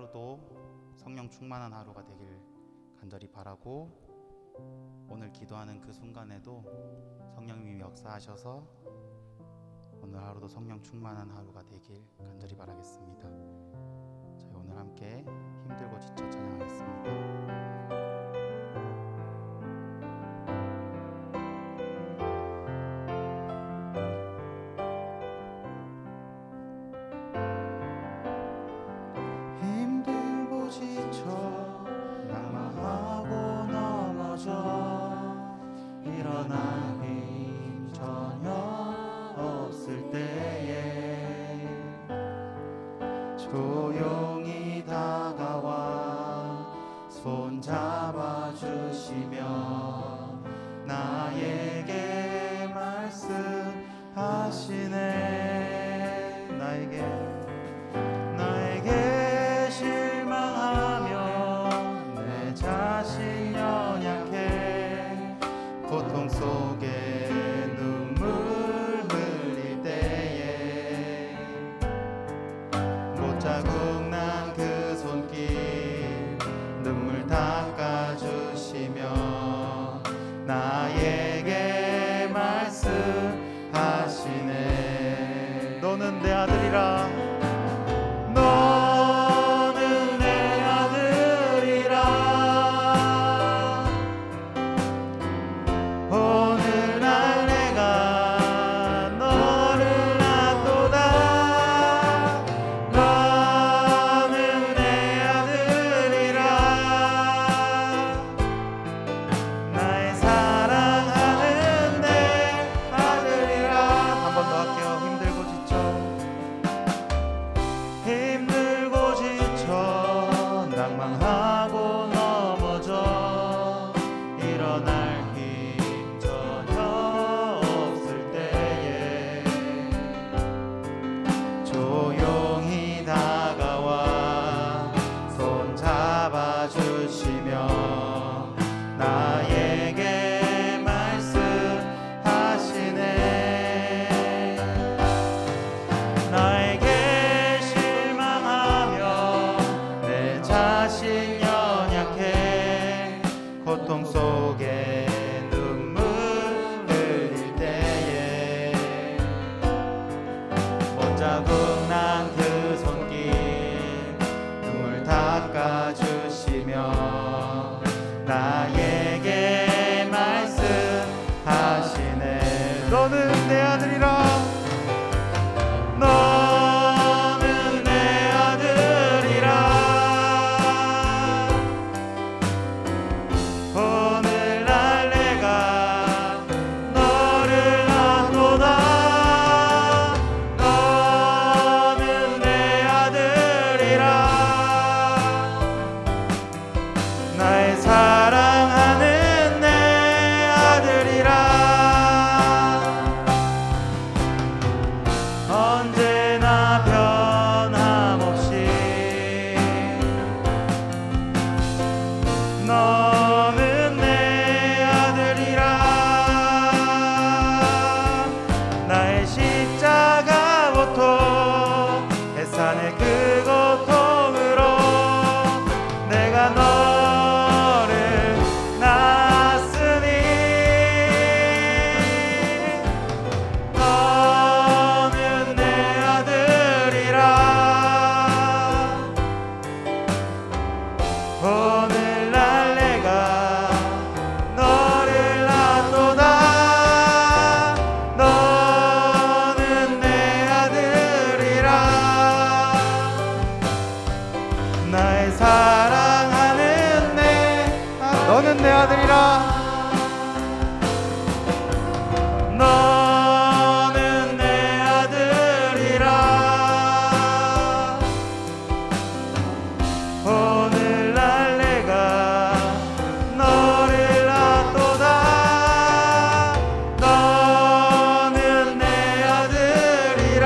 하루도 성령 충만한 하루가 되길 간절히 바라고, 오늘 기도하는 그 순간에도 성령님이 역사하셔서 오늘 하루도 성령 충만한 하루가 되길 간절히 바라겠습니다. 저희 오늘 함께 힘들고 지쳐 찬양하겠습니다. 조용히 다가와 손 잡아주시며 나에게 말씀하시네. 나에게 실망하며 내 자신 연약해 고통 속에 눈물 흘릴 때에 자국 난 그 손길 눈물 닦아주시며 나에게 말씀하시네. 너는 내 아들이라. 너는 내 아들이라. 오늘날 내가 너를 낳도다. 낭망하고 넘어져 일어날 힘 전혀 없을 때에 조용히 다가와 손 잡아주시며 나에게 말씀하시네. 나에게 실망하며 내 자신 연약해 고통 속에 눈물 흘릴 때에 못자국 난 그 손길 눈물 닦아주시며 나에게 말씀하시네. 너는 내 아들이라. 너는 내 아들이라. 오늘날 내가 너를 낳도다. 너는 내 아들이라. 나의 사랑하는 내 아들이라. 언제나 변함없이 너는 내 아들이라. 나의 십자가 고통 해산의 그 고통으로 내가 너를 낳았으니 너는 내 아들이라. 오늘날 내가 너를 낳도다. 너는 내 아들이라. 나의 사랑하는 너는 내 아들이라. 너는 내 아들이라. 오늘날 내가 너를 낳도다. 너는 내 아들이라.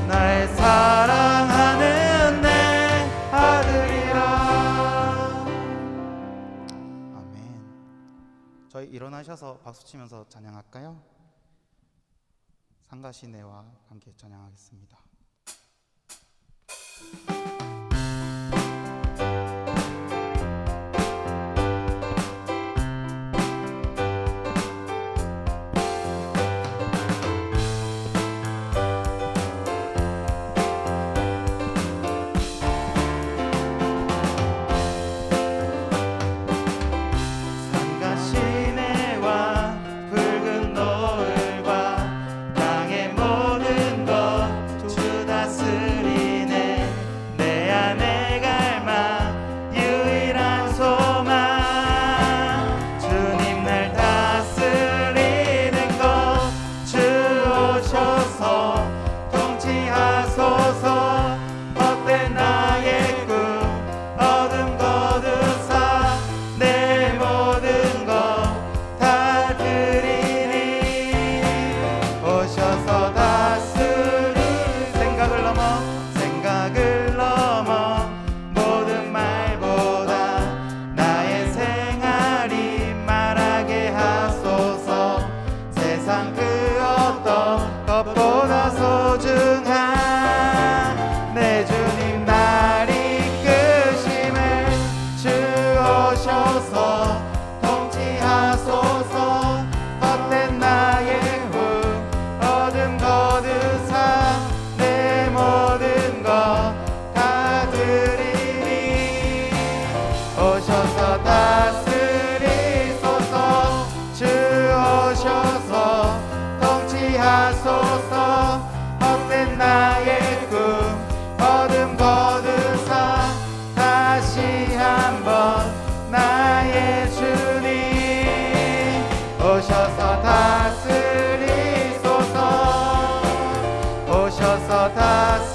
나의 사랑하는 내 아들이라. 아멘. 저희 일어나셔서 박수치면서 찬양할까요? 상가 시내와 함께 찬양하겠습니다.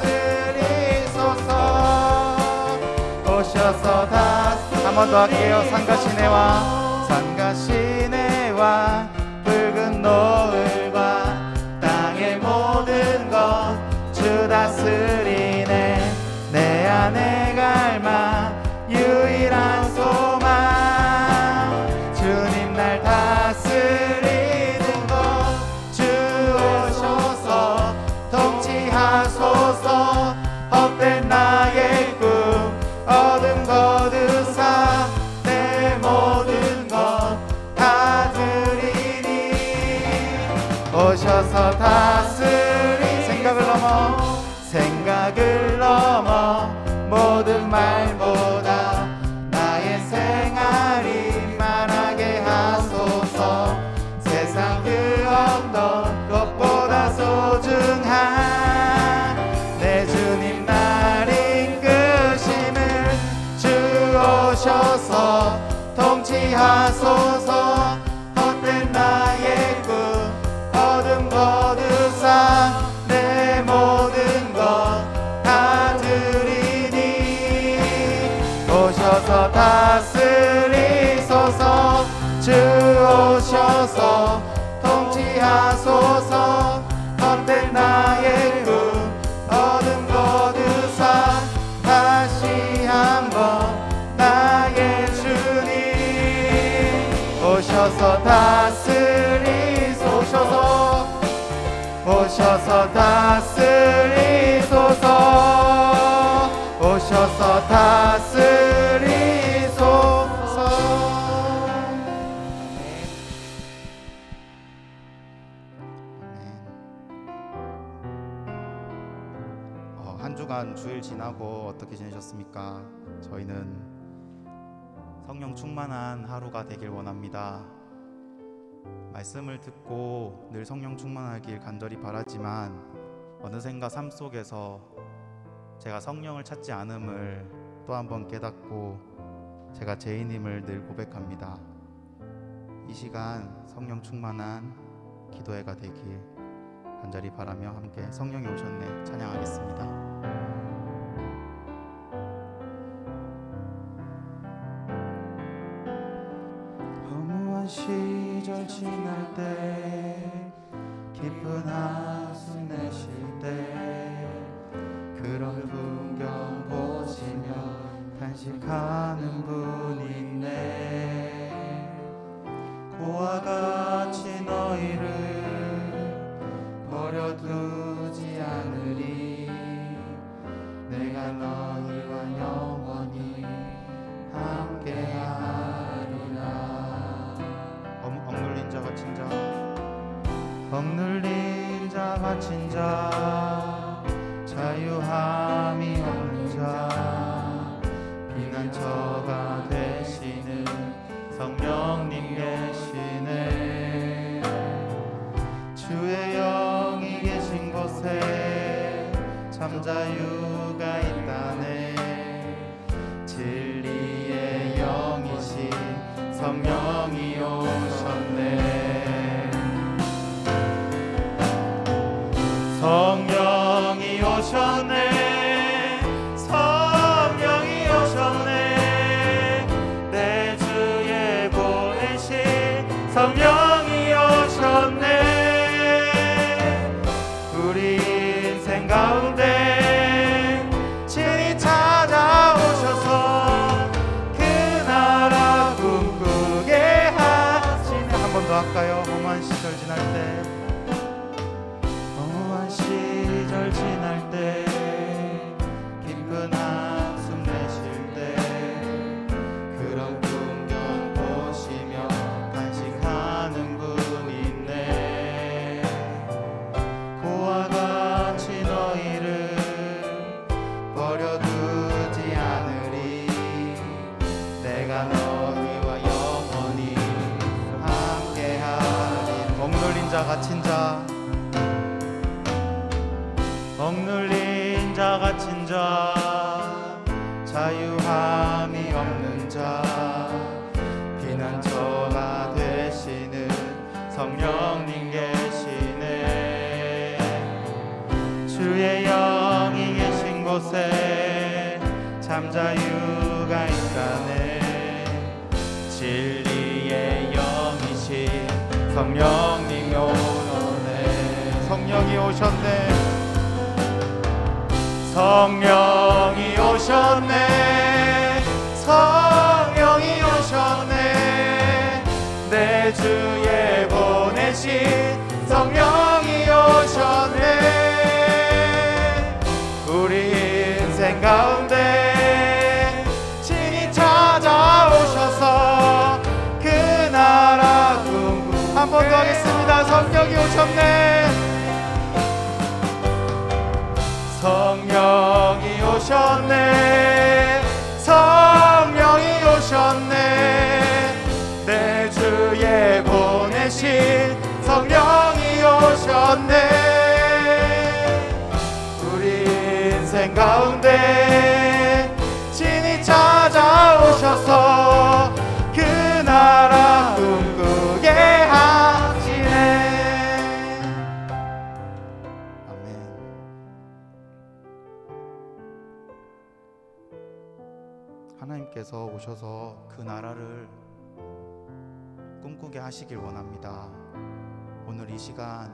다스리소서. 오셔서 한 번 더 할게요. 산과 시내와 산과 시내와 붉은 노을과 땅의 모든 것 주 다스리네. 내 안에 갈망 유일한 소망 주님 날 다스리는 것 주 오셔서 통치하소서. 헛된 나의 꿈 어둠 거두사 내 모든 것 다 드리니. 오셔서 다스리 생각을 넘어 모든 말보다 나의 생활이 만하게 하소서. 세상 그 어떤 것보다 소중한 내 주님 날 이끄심을 주 오셔서 통치하소서. 헛된 나의 꿈 어둠 거두사 내 모든 것 다 드리니. 오셔서 다스리소서. 주 오셔서 통치하소서. 헛된 나의 꿈 어둠 거두사 다시 한번 나의 주님. 오셔서 다스리소서. 오셔서 다스리소서. 오셔서 다스리소서. 한 주간 주일 지나고 어떻게 지내셨습니까? 저희는 성령 충만한 하루가 되길 원합니다. 말씀을 듣고 늘 성령 충만하길 간절히 바라지만 어느샌가 삶 속에서 제가 성령을 찾지 않음을 또 한 번 깨닫고 제가 죄인임을 늘 고백합니다. 이 시간 성령 충만한 기도회가 되길 간절히 바라며 함께 성령이 오셨네 찬양하겠습니다. 허무한 시절 지날 때 깊은 한숨 내쉴 때 그런 풍경 보시며 탄식하는 분이 있네. 고와 같이 너희를 버려두지 않으리. 내가 너희와 영원히 함께하리라. 억눌린 자 갇힌 자 억눌린 자 갇힌 자 자유함이 없는 자 피난처가 되시는 성령님 계시네. 주의 영이 계신 곳에 참 자유가 있다네. 진리의 영이신 성령이 오셨네. 성령이 오셨네. 성령이 오셨네. 내 주에 보내신 성령이 오셨네. 우리 인생 가운데 친히 찾아오셔서 그 나라 꿈꾸게 하시네. 한 번 더 할까요? 험한 시절 지날 때 시절 지날 때 깊은 한숨 내쉴 때 그런 풍경 보시며 탄식하는 분이 있네. 고와 같이 너희를 버려두지 않으리. 내가 너희와 영원히 함께하리. 억눌린 자 갇힌 자 억눌린 자 갇힌 자 자유함이 없는 자 피난처가 되시는 성령님 계시네. 주의 영이 곳에 잠자유가 있다네. 진리의 영이신 성령님이 오셨네. 성령이 오셨네. 성령이 오셨네. 성령이 오셨네. 내 주에 보내신 성령이 오셨네. 우리 인생 가운데 친히 찾아오셔서 그 나라 꿈꾸게. 한 번 더 하겠습니다. 성령이 오셨네. 성령이 오셨네. 성령이 오셨네. 내 주에 보내신 성령이 오셨네. 우리 인생 가운데 친히 찾아오셔서 그 나라 꿈꾸게 하시네. 아멘. 하나님께서 오셔서 그 나라를 꿈꾸게 하시길 원합니다. 오늘 이 시간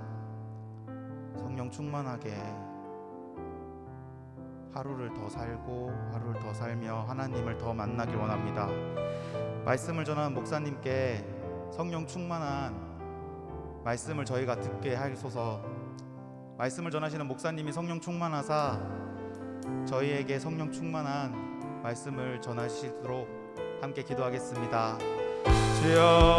성령 충만하게 하루를 더 살고 하루를 더 살며 하나님을 더 만나길 원합니다. 말씀을 전하는 목사님께 성령 충만한 말씀을 저희가 듣게 하소서. 말씀을 전하시는 목사님이 성령 충만하사 저희에게 성령 충만한 말씀을 전하시도록 함께 기도하겠습니다. 주여.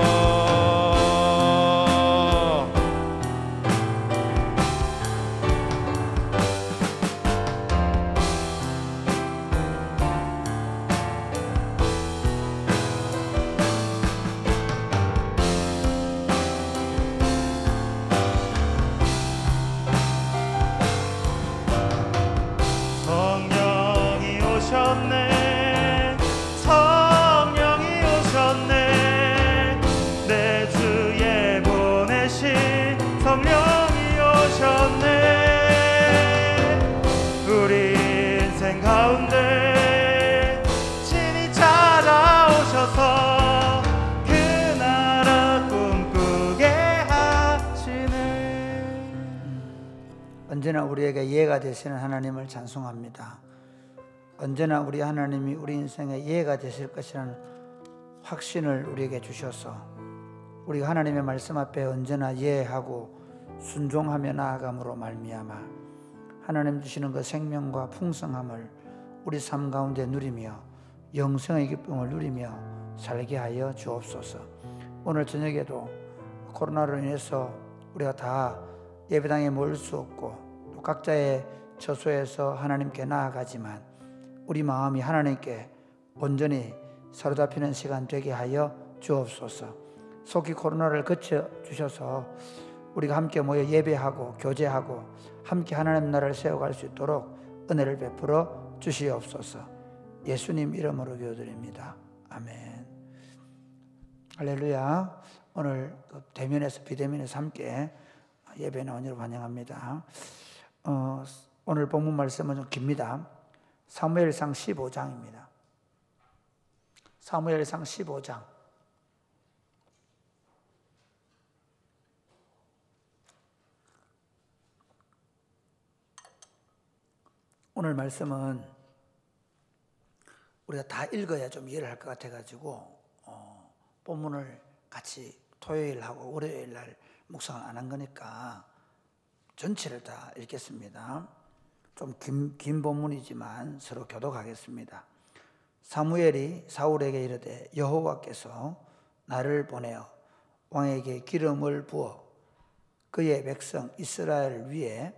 성령이 오셨네. 성령이 오셨네. 내 주에 보내신 성령이 오셨네. 우리 인생 가운데 친히 찾아오셔서 그 나라 꿈꾸게 하시네. 언제나 우리에게 이해가 되시는 하나님을 찬송합니다. 언제나 우리 하나님이 우리 인생에 이해가 되실 것이라는 확신을 우리에게 주셔서 우리가 하나님의 말씀 앞에 언제나 이해하고 순종하며 나아감으로 말미암아 하나님 주시는 그 생명과 풍성함을 우리 삶 가운데 누리며 영생의 기쁨을 누리며 살게 하여 주옵소서. 오늘 저녁에도 코로나로 인해서 우리가 다 예배당에 모일 수 없고 또 각자의 처소에서 하나님께 나아가지만 우리 마음이 하나님께 온전히 사로잡히는 시간 되게 하여 주옵소서. 속히 코로나를 거쳐 주셔서 우리가 함께 모여 예배하고 교제하고 함께 하나님 나라를 세워갈 수 있도록 은혜를 베풀어 주시옵소서. 예수님 이름으로 기도드립니다. 아멘. 할렐루야. 오늘 대면에서 비대면에서 함께 예배 나오니로 환영합니다. 오늘 본문 말씀은 좀 깁니다. 사무엘상 15장입니다. 사무엘상 15장. 오늘 말씀은 우리가 다 읽어야 좀 이해를 할 것 같아가지고 본문을 같이 토요일하고 월요일 날 묵상을 안 한 거니까 전체를 다 읽겠습니다. 좀 긴 본문이지만 서로 교독하겠습니다. 사무엘이 사울에게 이르되 여호와께서 나를 보내어 왕에게 기름을 부어 그의 백성 이스라엘을 위해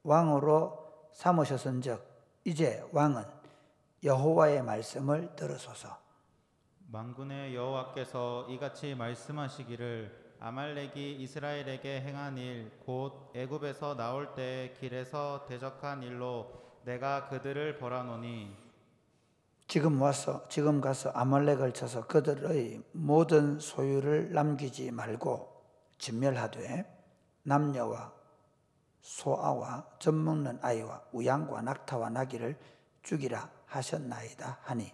왕으로 삼으셨은즉 이제 왕은 여호와의 말씀을 들으소서. 만군의 여호와께서 이같이 말씀하시기를 아말렉이 이스라엘에게 행한 일 곧 애굽에서 나올 때 길에서 대적한 일로 내가 그들을 벌하노니 지금 가서 아말렉을 쳐서 그들의 모든 소유를 남기지 말고 진멸하되 남녀와 소아와 젖 먹는 아이와 우양과 낙타와 나귀를 죽이라 하셨나이다 하니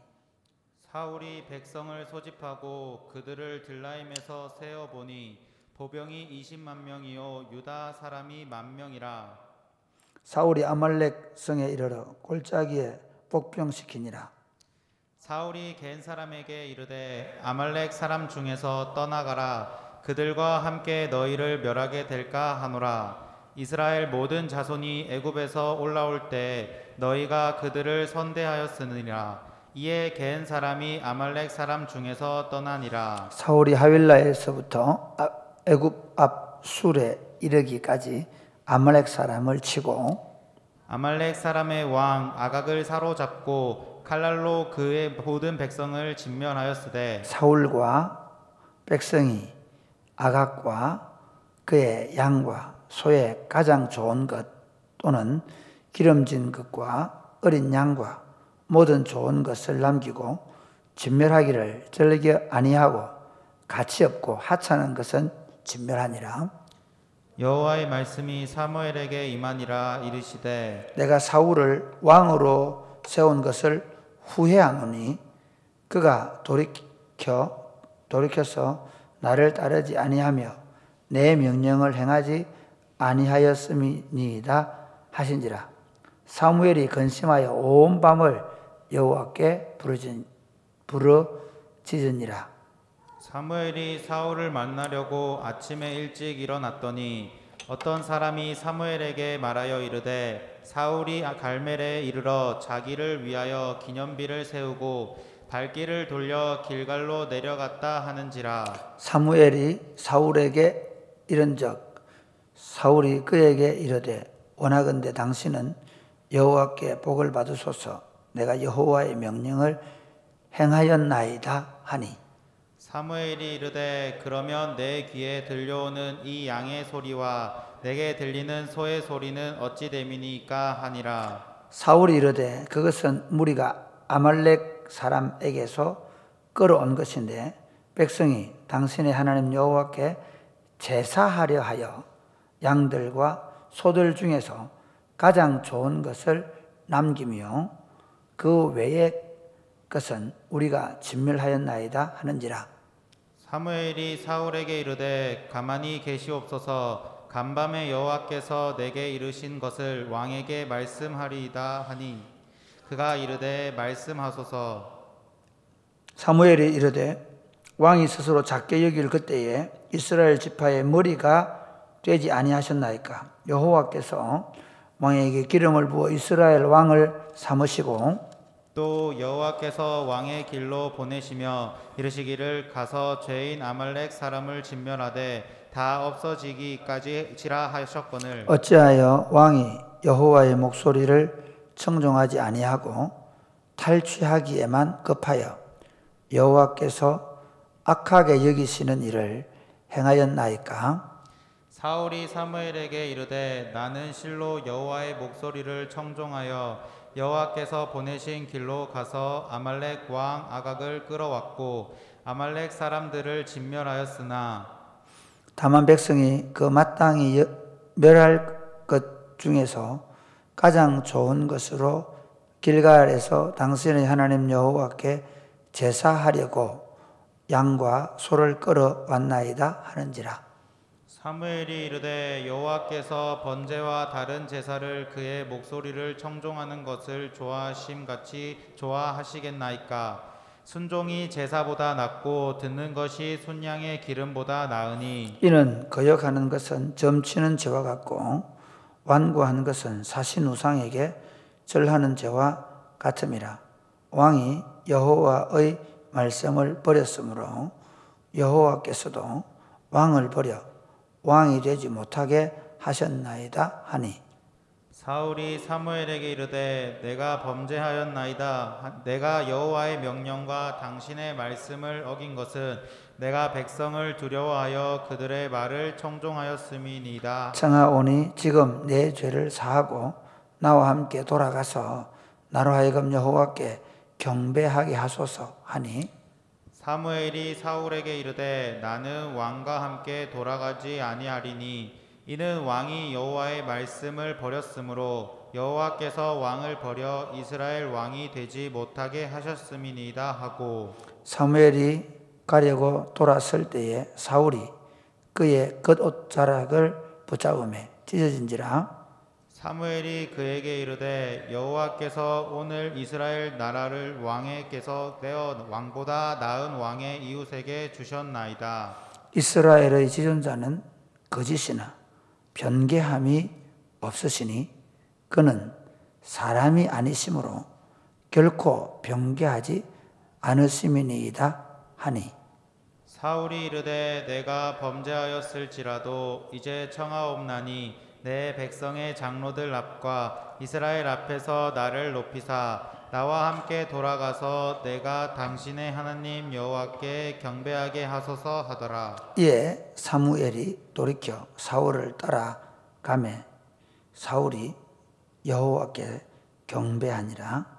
사울이 백성을 소집하고 그들을 들라임에서 세어 보니 보병이 20만 명이요 유다 사람이 10,000명이라. 사울이 아말렉 성에 이르러 골짜기에 복병시키니라. 사울이 겐 사람에게 이르되 아말렉 사람 중에서 떠나가라. 그들과 함께 너희를 멸하게 될까 하노라. 이스라엘 모든 자손이 애굽에서 올라올 때 너희가 그들을 선대하였으니라. 이에 겐 사람이 아말렉 사람 중에서 떠나니라. 사울이 하윌라에서부터 애굽 앞 술에 이르기까지 아말렉 사람을 치고 아말렉 사람의 왕 아각을 사로잡고 칼날로 그의 모든 백성을 진멸하였으되 사울과 백성이 아각과 그의 양과 소의 가장 좋은 것 또는 기름진 것과 어린 양과 모든 좋은 것을 남기고 진멸하기를 즐겨 아니하고 가치 없고 하찮은 것은 진멸하니라. 여호와의 말씀이 사무엘에게 임하니라. 이르시되 내가 사울을 왕으로 세운 것을 후회하노니 그가 돌이켜서 나를 따르지 아니하며 내 명령을 행하지 아니하였음이니이다 하신지라. 사무엘이 근심하여 온 밤을 여호와께 부르짖으니라. 사무엘이 사울을 만나려고 아침에 일찍 일어났더니 어떤 사람이 사무엘에게 말하여 이르되 사울이 갈멜에 이르러 자기를 위하여 기념비를 세우고 발길을 돌려 길갈로 내려갔다 하는지라. 사무엘이 사울에게 이른적 사울이 그에게 이르되 원하건대 당신은 여호와께 복을 받으소서. 내가 여호와의 명령을 행하였나이다 하니 사무엘이 이르되 그러면 내 귀에 들려오는 이 양의 소리와 내게 들리는 소의 소리는 어찌 됨이니까 하니라. 사울이 이르되 그것은 무리가 아말렉 사람에게서 끌어온 것인데 백성이 당신의 하나님 여호와께 제사하려 하여 양들과 소들 중에서 가장 좋은 것을 남기며 그 외의 것은 우리가 진멸하였나이다 하는지라. 사무엘이 사울에게 이르되 가만히 계시옵소서. 간밤에 여호와께서 내게 이르신 것을 왕에게 말씀하리이다 하니 그가 이르되 말씀하소서. 사무엘이 이르되 왕이 스스로 작게 여길 그때에 이스라엘 지파의 머리가 되지 아니하셨나이까. 여호와께서 왕에게 기름을 부어 이스라엘 왕을 삼으시고 또 여호와께서 왕의 길로 보내시며 이르시기를 가서 죄인 아말렉 사람을 진멸하되 다 없어지기까지라 하셨거늘 어찌하여 왕이 여호와의 목소리를 청종하지 아니하고 탈취하기에만 급하여 여호와께서 악하게 여기시는 일을 행하였나이까. 사울이 사무엘에게 이르되 나는 실로 여호와의 목소리를 청종하여 여호와께서 보내신 길로 가서 아말렉 왕 아각을 끌어왔고 아말렉 사람들을 진멸하였으나 다만 백성이 그 마땅히 멸할 것 중에서 가장 좋은 것으로 길갈에서 당신의 하나님 여호와께 제사하려고 양과 소를 끌어왔나이다 하는지라. 사무엘이 이르되 여호와께서 번제와 다른 제사를 그의 목소리를 청종하는 것을 좋아하심같이 좋아하시겠나이까. 순종이 제사보다 낫고 듣는 것이 순양의 기름보다 나으니 이는 거역하는 것은 점치는 죄와 같고 완고한 것은 사신 우상에게 절하는 죄와 같음이라. 왕이 여호와의 말씀을 버렸으므로 여호와께서도 왕을 버려 왕이 되지 못하게 하셨나이다 하니 사울이 사무엘에게 이르되 내가 범죄하였나이다. 내가 여호와의 명령과 당신의 말씀을 어긴 것은 내가 백성을 두려워하여 그들의 말을 청종하였음이니이다. 청하오니 지금 내 죄를 사하고 나와 함께 돌아가서 나로 하여금 여호와께 경배하게 하소서 하니 사무엘이 사울에게 이르되 나는 왕과 함께 돌아가지 아니하리니 이는 왕이 여호와의 말씀을 버렸으므로 여호와께서 왕을 버려 이스라엘 왕이 되지 못하게 하셨음이니이다 하고 사무엘이 가려고 돌아설 때에 사울이 그의 겉옷자락을 붙잡음에 찢어진지라. 사무엘이 그에게 이르되 여호와께서 오늘 이스라엘 나라를 왕에게서 떼어 왕보다 나은 왕의 이웃에게 주셨나이다. 이스라엘의 지존자는 거짓이나 변개함이 없으시니 그는 사람이 아니시므로 결코 변개하지 않으심이니이다 하니. 사울이 이르되 내가 범죄하였을지라도 이제 청하옵나니 내 백성의 장로들 앞과 이스라엘 앞에서 나를 높이사 나와 함께 돌아가서 내가 당신의 하나님 여호와께 경배하게 하소서 하더라. 이에 사무엘이 돌이켜 사울을 따라가매 사울이 여호와께 경배하니라.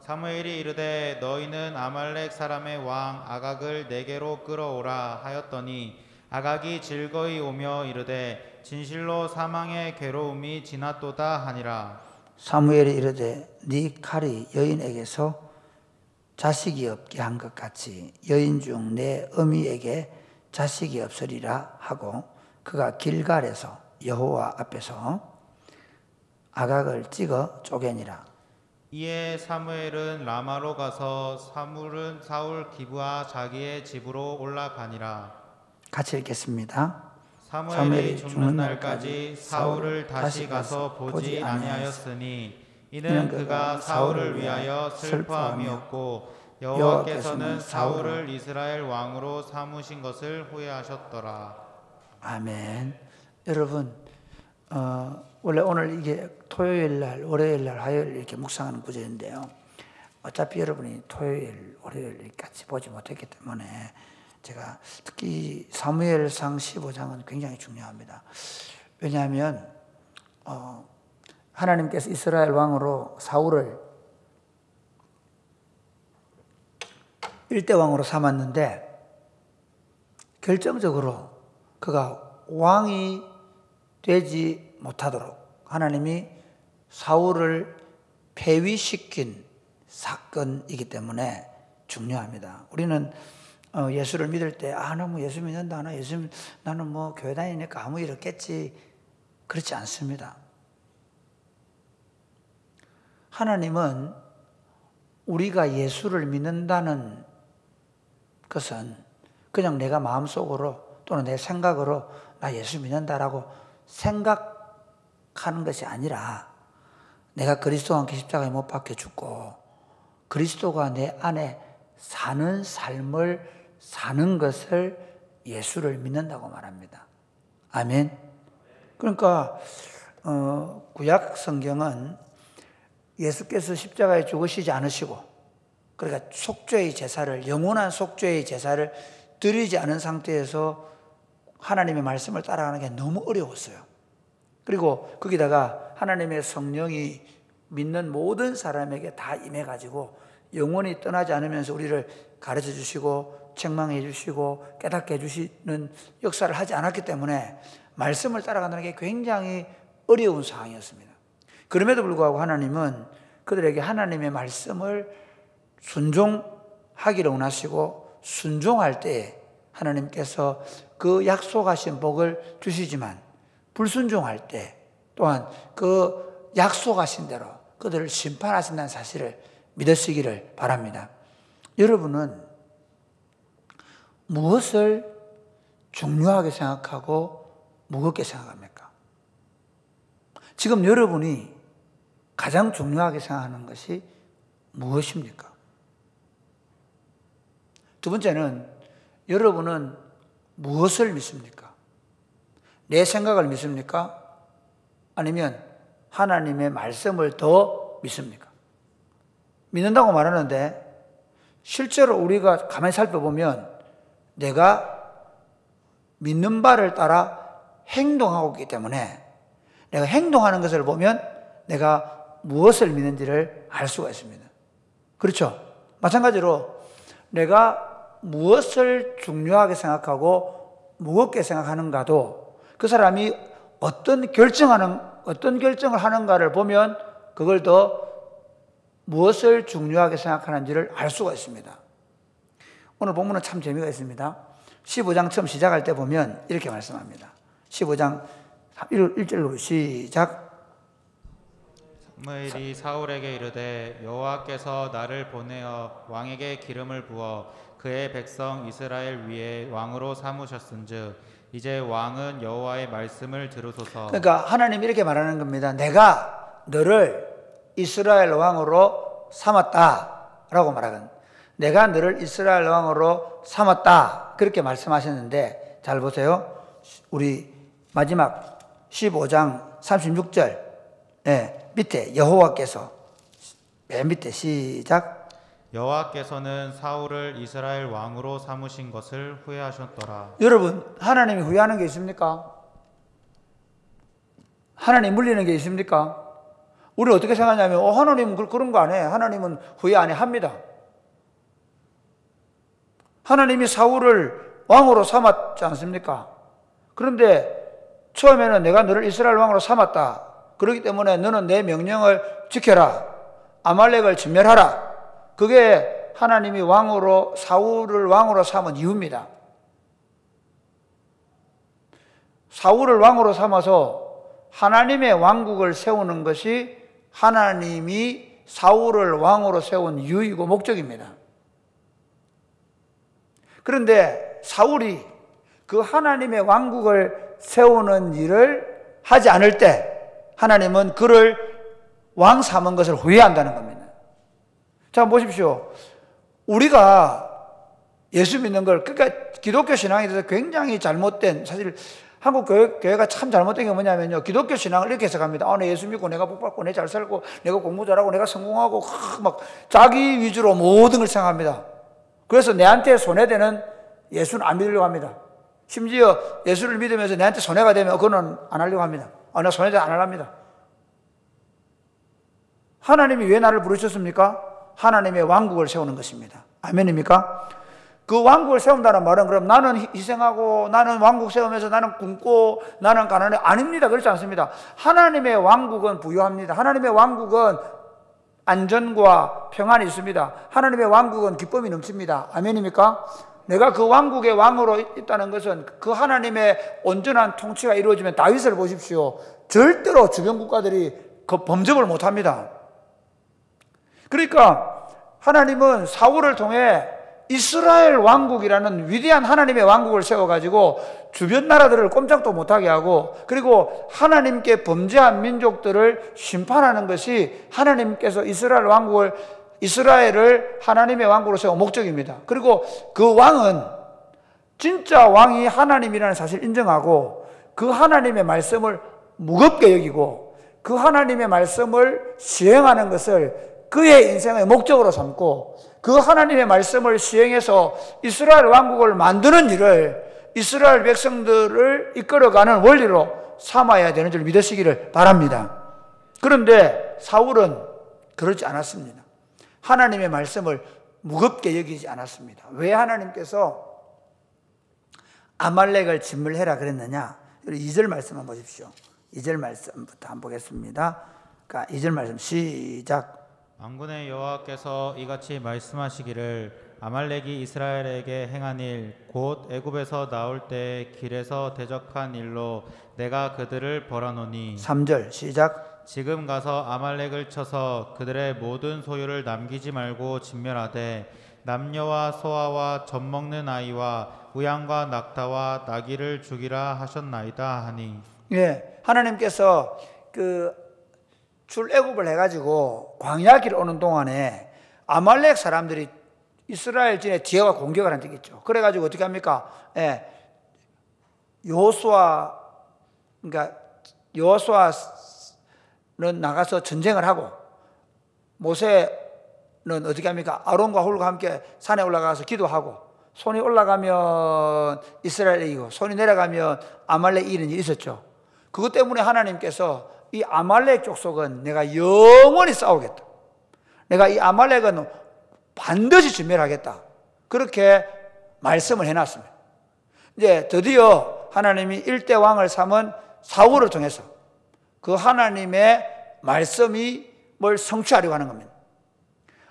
사무엘이 이르되 너희는 아말렉 사람의 왕 아각을 내게로 끌어오라 하였더니 아각이 즐거이 오며 이르되 진실로 사망의 괴로움이 지났도다 하니라. 사무엘이 이르되 네 칼이 여인에게서 자식이 없게 한 것 같이 여인 중 내 어미에게 자식이 없으리라 하고 그가 길갈에서 여호와 앞에서 아각을 찍어 쪼개니라. 이에 사무엘은 라마로 가서 사울 기브아 자기의 집으로 올라가니라. 같이 읽겠습니다. 사무엘이 죽는 날까지 사울을 다시 가서 보지 아니하였으니 이는 그가 사울을 위하여 슬퍼함이었고 여호와께서는 사울을 이스라엘 왕으로 삼으신 것을 후회하셨더라. 아멘. 여러분, 원래 오늘 이게 토요일 날, 월요일 날, 화요일 이렇게 묵상하는 구절인데요. 어차피 여러분이 토요일, 월요일 같이 보지 못했기 때문에 제가 특히 사무엘상 15장은 굉장히 중요합니다. 왜냐하면 하나님께서 이스라엘 왕으로 사울을 일대 왕으로 삼았는데 결정적으로 그가 왕이 되지 못하도록 하나님이 사울을 폐위시킨 사건이기 때문에 중요합니다. 우리는 예수를 믿을 때 너무 예수 믿는다, 나는 뭐 교회 다니니까 아무 일 없겠지, 그렇지 않습니다. 하나님은 우리가 예수를 믿는다는 것은 그냥 내가 마음속으로 또는 내 생각으로 나 예수 믿는다라고 생각하는 것이 아니라 내가 그리스도와 함께 십자가에 못 박혀 죽고 그리스도가 내 안에 사는 삶을 사는 것을 예수를 믿는다고 말합니다. 아멘. 그러니까 구약 성경은 예수께서 십자가에 죽으시지 않으시고 그러니까 속죄의 제사를, 영원한 속죄의 제사를 드리지 않은 상태에서 하나님의 말씀을 따라가는 게 너무 어려웠어요. 그리고 거기다가 하나님의 성령이 믿는 모든 사람에게 다 임해가지고 영원히 떠나지 않으면서 우리를 가르쳐 주시고 책망해 주시고 깨닫게 해주시는 역사를 하지 않았기 때문에 말씀을 따라간다는 게 굉장히 어려운 상황이었습니다. 그럼에도 불구하고 하나님은 그들에게 하나님의 말씀을 순종하기를 원하시고 순종할 때 하나님께서 그 약속하신 복을 주시지만 불순종할 때 또한 그 약속하신 대로 그들을 심판하신다는 사실을 믿으시기를 바랍니다. 여러분은 무엇을 중요하게 생각하고 무겁게 생각합니까? 지금 여러분이 가장 중요하게 생각하는 것이 무엇입니까? 두 번째는 여러분은 무엇을 믿습니까? 내 생각을 믿습니까? 아니면 하나님의 말씀을 더 믿습니까? 믿는다고 말하는데 실제로 우리가 가만히 살펴보면 내가 믿는 바를 따라 행동하고 있기 때문에 내가 행동하는 것을 보면 내가 무엇을 믿는지를 알 수가 있습니다. 그렇죠? 마찬가지로 내가 무엇을 중요하게 생각하고 무겁게 생각하는가도 그 사람이 어떤 결정을 하는가를 보면 그걸 더 무엇을 중요하게 생각하는지를 알 수가 있습니다. 오늘 본문은 참 재미가 있습니다. 15장 처음 시작할 때 보면 이렇게 말씀합니다. 15장 1절로 시작. 사무엘이 사울에게 이르되 여호와께서 나를 보내어 왕에게 기름을 부어 그의 백성 이스라엘 위에 왕으로 삼으셨은즉 이제 왕은 여호와의 말씀을 들으소서. 그러니까 하나님이 이렇게 말하는 겁니다. 내가 너를 이스라엘 왕으로 삼았다라고 말하거든요. 내가 너를 이스라엘 왕으로 삼았다 그렇게 말씀하셨는데 잘 보세요. 우리 마지막 15장 36절 밑에 여호와께서 맨 밑에 시작. 여호와께서는 사울을 이스라엘 왕으로 삼으신 것을 후회하셨더라. 여러분, 하나님이 후회하는 게 있습니까? 하나님 물리는 게 있습니까? 우리 어떻게 생각하냐면 하나님은 그런 거 안 해. 하나님은 후회 안 해. 합니다. 하나님이 사울을 왕으로 삼았지 않습니까? 그런데 처음에는 내가 너를 이스라엘 왕으로 삼았다. 그렇기 때문에 너는 내 명령을 지켜라. 아말렉을 진멸하라. 그게 하나님이 사울을 왕으로 삼은 이유입니다. 사울을 왕으로 삼아서 하나님의 왕국을 세우는 것이 하나님이 사울을 왕으로 세운 이유이고 목적입니다. 그런데 사울이 그 하나님의 왕국을 세우는 일을 하지 않을 때 하나님은 그를 왕 삼은 것을 후회한다는 겁니다. 자, 보십시오. 우리가 예수 믿는 걸, 그러니까 기독교 신앙에 대해서 굉장히 잘못된, 사실 한국 교회가 참 잘못된 게 뭐냐면요, 기독교 신앙을 이렇게 해석합니다. 나 예수 믿고 내가 복 받고 내가 잘 살고 내가 공부 잘하고 내가 성공하고 막 자기 위주로 모든 걸 생각합니다. 그래서 내한테 손해되는 예수는 안 믿으려고 합니다. 심지어 예수를 믿으면서 내한테 손해가 되면 그거는 안 하려고 합니다. 나 손해되면 안 하랍니다. 하나님이 왜 나를 부르셨습니까? 하나님의 왕국을 세우는 것입니다. 아멘입니까? 그 왕국을 세운다는 말은 그럼 나는 희생하고 나는 왕국 세우면서 나는 굶고 나는 가난해. 아닙니다. 그렇지 않습니다. 하나님의 왕국은 부유합니다. 하나님의 왕국은 안전과 평안이 있습니다. 하나님의 왕국은 기쁨이 넘칩니다. 아멘입니까? 내가 그 왕국의 왕으로 있다는 것은 그 하나님의 온전한 통치가 이루어지면 다윗을 보십시오. 절대로 주변 국가들이 그 범접을 못합니다. 그러니까 하나님은 사울을 통해 이스라엘 왕국이라는 위대한 하나님의 왕국을 세워가지고 주변 나라들을 꼼짝도 못하게 하고, 그리고 하나님께 범죄한 민족들을 심판하는 것이 하나님께서 이스라엘을 하나님의 왕국으로 세운 목적입니다. 그리고 그 왕은 진짜 왕이 하나님이라는 사실을 인정하고 그 하나님의 말씀을 무겁게 여기고 그 하나님의 말씀을 시행하는 것을 그의 인생의 목적으로 삼고 그 하나님의 말씀을 시행해서 이스라엘 왕국을 만드는 일을 이스라엘 백성들을 이끌어가는 원리로 삼아야 되는 줄 믿으시기를 바랍니다. 그런데 사울은 그렇지 않았습니다. 하나님의 말씀을 무겁게 여기지 않았습니다. 왜 하나님께서 아말렉을 진멸해라 그랬느냐? 2절 말씀만 보십시오. 2절 말씀부터 한번 보겠습니다. 그러니까 2절 말씀 시작. 만군의 여호와께서 이같이 말씀하시기를 아말렉이 이스라엘에게 행한 일 곧 애굽에서 나올 때 길에서 대적한 일로 내가 그들을 벌하노니. 3절 시작. 지금 가서 아말렉을 쳐서 그들의 모든 소유를 남기지 말고 진멸하되 남녀와 소아와 젖먹는 아이와 우양과 낙타와 나귀를 죽이라 하셨나이다 하니. 예, 하나님께서 출애굽을 해가지고 광야 길 오는 동안에 아말렉 사람들이 이스라엘 진에 뒤에가 공격을 한 적이 있죠. 그래가지고 어떻게 합니까? 여호수아는 나가서 전쟁을 하고 모세는 어떻게 합니까? 아론과 홀과 함께 산에 올라가서 기도하고 손이 올라가면 이스라엘이 이기고 손이 내려가면 아말렉이 이기는 일이 있었죠. 그것 때문에 하나님께서 이 아말렉 족속은 내가 영원히 싸우겠다. 내가 이 아말렉은 반드시 진멸하겠다. 그렇게 말씀을 해놨습니다. 이제 드디어 하나님이 일대 왕을 삼은 사울을 통해서 그 하나님의 말씀이 뭘 성취하려고 하는 겁니다.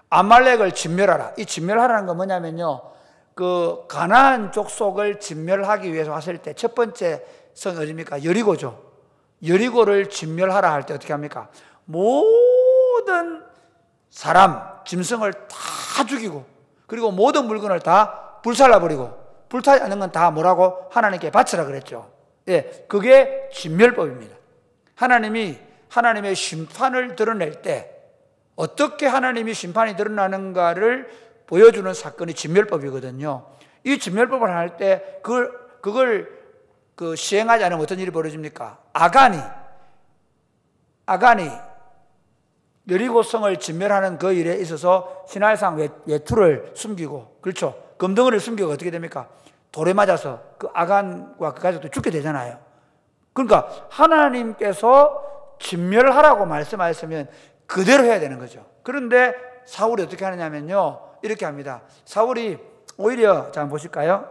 아말렉을 진멸하라. 이 진멸하라는 건 뭐냐면요, 그 가나안 족속을 진멸하기 위해서 왔을 때 첫 번째 성이 어디입니까? 여리고죠. 여리고를 진멸하라 할 때 어떻게 합니까? 모든 사람, 짐승을 다 죽이고, 그리고 모든 물건을 다 불살라버리고, 불타지 않는 건 다 뭐라고? 하나님께 바치라 그랬죠. 예, 그게 진멸법입니다. 하나님이 하나님의 심판을 드러낼 때 어떻게 하나님이 심판이 드러나는가를 보여주는 사건이 진멸법이거든요. 이 진멸법을 할 때 그걸 시행하지 않으면 어떤 일이 벌어집니까? 아간이 여리고성을 진멸하는 그 일에 있어서 신할상 외투를 숨기고, 그렇죠, 금덩어리를 숨기고 어떻게 됩니까? 돌에 맞아서 그 아간과 그 가족도 죽게 되잖아요. 그러니까 하나님께서 진멸하라고 말씀하셨으면 그대로 해야 되는 거죠. 그런데 사울이 어떻게 하느냐면요, 이렇게 합니다. 사울이 오히려, 자 한번 보실까요?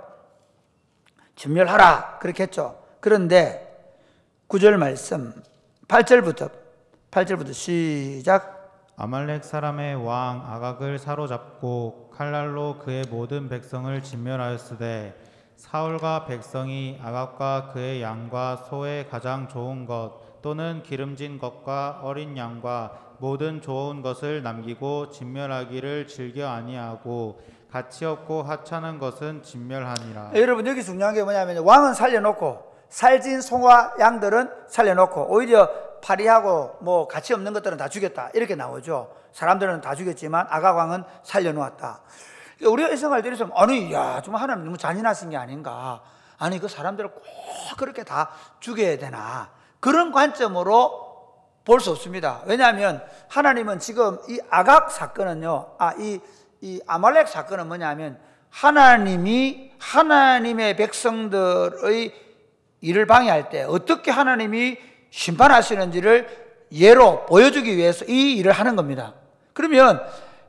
진멸하라 그렇게 했죠. 그런데 9절 말씀 8절부터 시작. 아말렉 사람의 왕 아각을 사로잡고 칼날로 그의 모든 백성을 진멸하였으되 사울과 백성이 아각과 그의 양과 소의 가장 좋은 것 또는 기름진 것과 어린 양과 모든 좋은 것을 남기고 진멸하기를 즐겨 아니하고 가치 없고 하찮은 것은 진멸하니라. 여러분, 여기 중요한 게 뭐냐면 왕은 살려놓고 살진 소와 양들은 살려놓고 오히려 파리하고 뭐 가치 없는 것들은 다 죽였다 이렇게 나오죠. 사람들은 다 죽였지만 아각 왕은 살려놓았다. 우리가 이 생각을 들으면 아니, 야, 정말 하나님 너무 잔인하신 게 아닌가. 아니, 그 사람들을 꼭 그렇게 다 죽여야 되나. 그런 관점으로 볼 수 없습니다. 왜냐하면 하나님은 지금 이 아각 사건은요, 이 아말렉 사건은 뭐냐면 하나님이 하나님의 백성들의 일을 방해할 때 어떻게 하나님이 심판하시는지를 예로 보여주기 위해서 이 일을 하는 겁니다. 그러면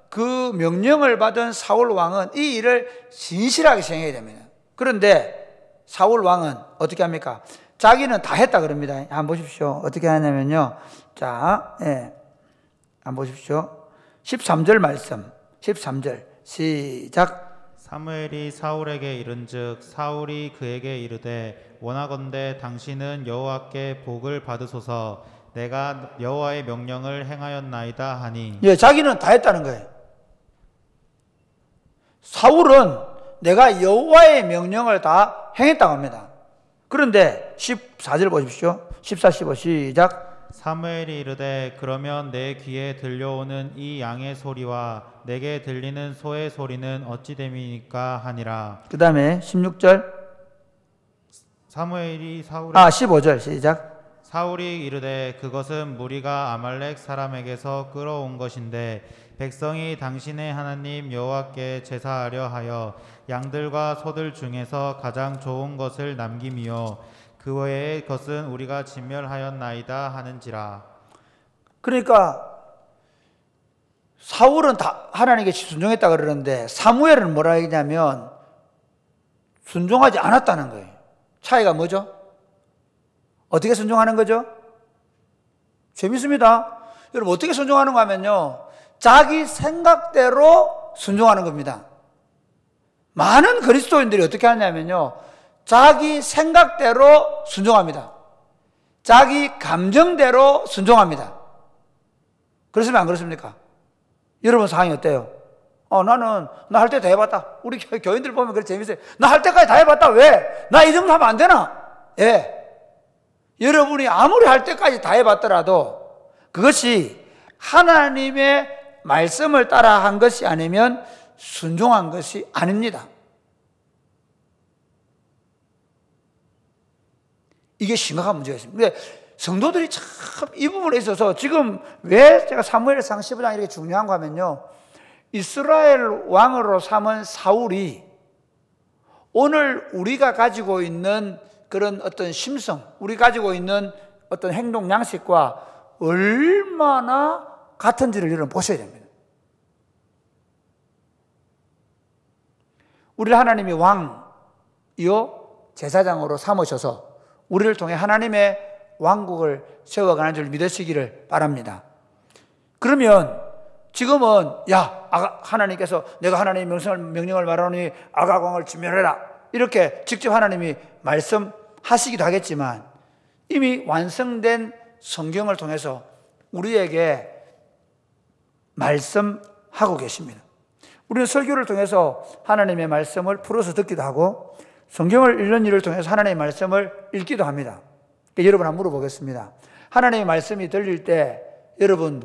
그 명령을 받은 사울 왕은 이 일을 진실하게 시행해야 됩니다. 그런데 사울 왕은 어떻게 합니까? 자기는 다 했다 그럽니다. 한번 보십시오. 어떻게 하냐면요. 자, 예. 한번 보십시오. 13절 말씀. 13절. 시작. 사무엘이 사울에게 이른즉 사울이 그에게 이르되 원하건대 당신은 여호와께 복을 받으소서 내가 여호와의 명령을 행하였나이다 하니. 예, 자기는 다 했다는 거예요. 사울은 내가 여호와의 명령을 다 행했다고 합니다. 그런데 14절 보십시오. 14, 15 시작. 사무엘이 이르되 그러면 내 귀에 들려오는 이 양의 소리와 내게 들리는 소의 소리는 어찌 됨이니까 하니라. 그 다음에 16절. 사무엘이 사울의 15절 시작. 사울이 이르되 그것은 무리가 아말렉 사람에게서 끌어온 것인데 백성이 당신의 하나님 여호와께 제사하려 하여 양들과 소들 중에서 가장 좋은 것을 남김이요 그 외의 것은 우리가 진멸하였나이다 하는지라. 그러니까 사울은 다 하나님께 순종했다 그러는데 사무엘은 뭐라 했냐면 순종하지 않았다는 거예요. 차이가 뭐죠? 어떻게 순종하는 거죠? 재밌습니다. 여러분, 어떻게 순종하는가 하면요, 자기 생각대로 순종하는 겁니다. 많은 그리스도인들이 어떻게 하냐면요, 자기 생각대로 순종합니다. 자기 감정대로 순종합니다. 그렇습니까? 안 그렇습니까? 여러분 상황이 어때요? 나는 나 할 때 다 해봤다. 우리 교인들 보면 그래 재밌어요. 나 할 때까지 다 해봤다. 왜? 나 이 정도 하면 안 되나? 예. 여러분이 아무리 할 때까지 다 해봤더라도 그것이 하나님의 말씀을 따라 한 것이 아니면 순종한 것이 아닙니다. 이게 심각한 문제가 있습니다. 근데 성도들이 참 이 부분에 있어서 지금 왜 제가 사무엘상 15장 이렇게 중요한가 하면요, 이스라엘 왕으로 삼은 사울이 오늘 우리가 가지고 있는 그런 어떤 심성, 우리 가지고 있는 어떤 행동 양식과 얼마나 같은지를 여러분 보셔야 됩니다. 우리 하나님이 왕이요 제사장으로 삼으셔서 우리를 통해 하나님의 왕국을 세워가는 줄 믿으시기를 바랍니다. 그러면 지금은 하나님께서 내가 하나님의 명령을 말하노니 아각 왕을 진멸해라 이렇게 직접 하나님이 말씀하시기도 하겠지만 이미 완성된 성경을 통해서 우리에게 말씀하고 계십니다. 우리는 설교를 통해서 하나님의 말씀을 풀어서 듣기도 하고 성경을 읽는 일을 통해서 하나님의 말씀을 읽기도 합니다. 여러분 한번 물어보겠습니다. 하나님의 말씀이 들릴 때 여러분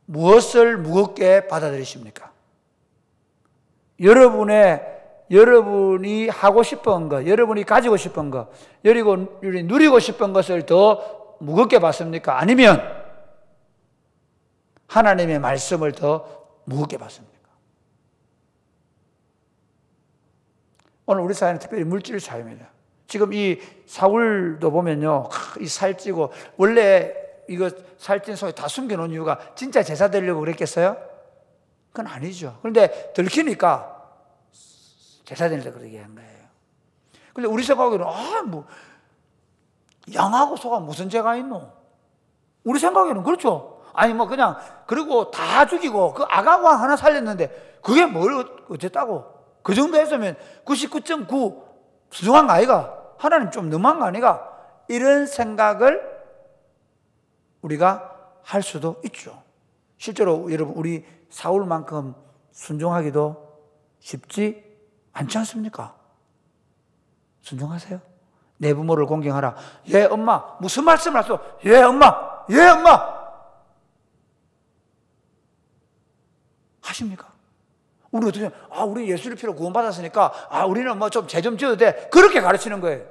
무엇을 무겁게 받아들이십니까? 여러분이 하고 싶은 것, 여러분이 가지고 싶은 것, 여러분이 누리고 싶은 것을 더 무겁게 받습니까? 아니면 하나님의 말씀을 더 무겁게 받습니까? 오늘 우리 사회는 특별히 물질 사회입니다. 지금 이 사울도 보면요, 이 살찌고, 원래 이거 살찐 속에 다 숨겨놓은 이유가 진짜 제사 드리려고 그랬겠어요? 그건 아니죠. 그런데 들키니까 제사 드리려고 그러게 한 거예요. 근데 우리 생각에는, 양하고 소가 무슨 죄가 있노? 우리 생각에는 그렇죠. 아니, 그냥, 그리고 다 죽이고, 그 아가왕 하나 살렸는데, 그게 뭘 어쨌다고? 그 정도 했으면 99.9 수정한 거 아이가? 하나님 좀 너무한 거 아니가? 이런 생각을 우리가 할 수도 있죠. 실제로 여러분, 우리 사울만큼 순종하기도 쉽지 않지 않습니까? 순종하세요. 내 부모를 공경하라. 예, 엄마. 무슨 말씀을 하소? 예, 엄마. 예, 엄마. 하십니까? 우리 어떻게, 우리 예수를 피로 구원받았으니까, 우리는 좀 죄 좀 지어도 돼. 그렇게 가르치는 거예요.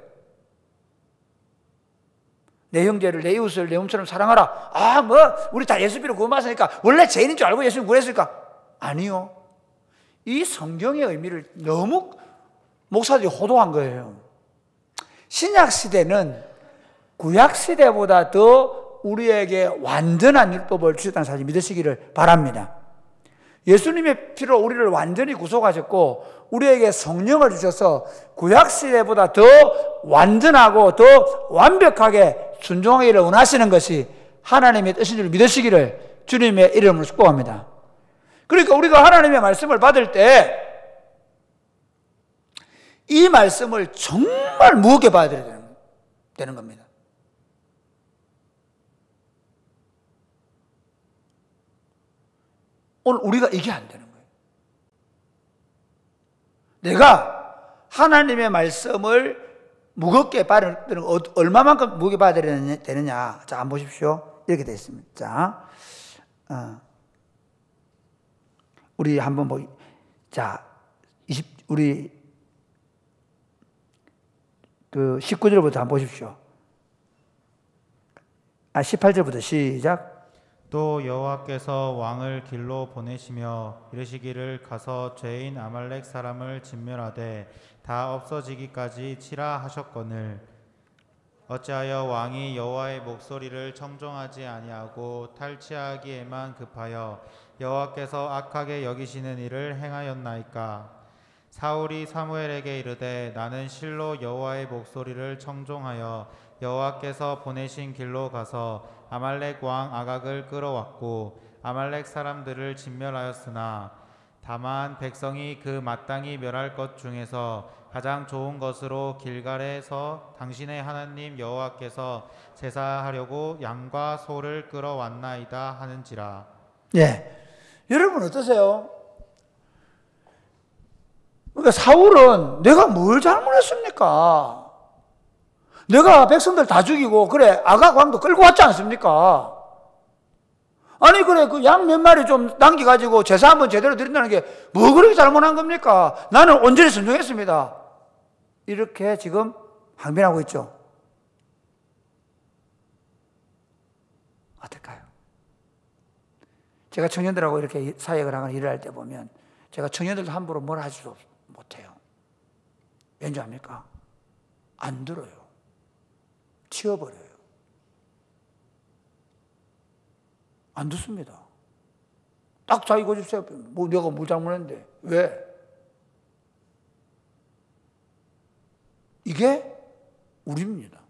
내 형제를, 내 이웃을 내 몸처럼 사랑하라. 우리 다 예수 피로 구원받았으니까, 원래 죄인인 줄 알고 예수님 구했을까? 아니요. 이 성경의 의미를 너무 목사들이 호도한 거예요. 신약 시대는 구약 시대보다 더 우리에게 완전한 율법을 주셨다는 사실 믿으시기를 바랍니다. 예수님의 피로 우리를 완전히 구속하셨고 우리에게 성령을 주셔서 구약 시대보다 더 완전하고 더 완벽하게 순종하기를 원하시는 것이 하나님의 뜻인 줄 믿으시기를 주님의 이름으로 축복합니다. 그러니까 우리가 하나님의 말씀을 받을 때 이 말씀을 정말 무겁게 받아들여야 되는 겁니다. 오늘 우리가 이게 안 되는 거예요. 내가 하나님의 말씀을 무겁게 받아들이는, 얼마만큼 무겁게 받아들여야 되느냐. 자, 한번 보십시오. 이렇게 되어 있습니다. 자, 우리 한번 우리 19절부터 한번 보십시오. 18절부터 시작. 또 여호와께서 왕을 길로 보내시며 이르시기를 가서 죄인 아말렉 사람을 진멸하되 다 없어지기까지 치라 하셨거늘 어찌하여 왕이 여호와의 목소리를 청종하지 아니하고 탈취하기에만 급하여 여호와께서 악하게 여기시는 일을 행하였나이까. 사울이 사무엘에게 이르되 나는 실로 여호와의 목소리를 청종하여 여호와께서 보내신 길로 가서 아말렉 왕 아각을 끌어왔고 아말렉 사람들을 진멸하였으나 다만 백성이 그 마땅히 멸할 것 중에서 가장 좋은 것으로 길갈에서 당신의 하나님 여호와께서 제사하려고 양과 소를 끌어왔나이다 하는지라. 예, 여러분 어떠세요? 그러니까 사울은 내가 뭘 잘못했습니까? 내가 백성들 다 죽이고 그래 아각 왕도 끌고 왔지 않습니까? 아니 그래 그 양 몇 마리 좀 남겨가지고 제사 한번 제대로 드린다는 게 뭐 그렇게 잘못한 겁니까? 나는 온전히 순종했습니다. 이렇게 지금 항변하고 있죠. 어떨까요? 제가 청년들하고 이렇게 사역을 하거나 일을 할 때 보면 제가 청년들도 함부로 뭐라 하지도 못해요. 왠지 압니까? 안 들어요. 치워버려요. 안 듣습니다. 딱 자기 고집 세워. 내가 뭘 잘못했는데 왜? 이게 우리입니다.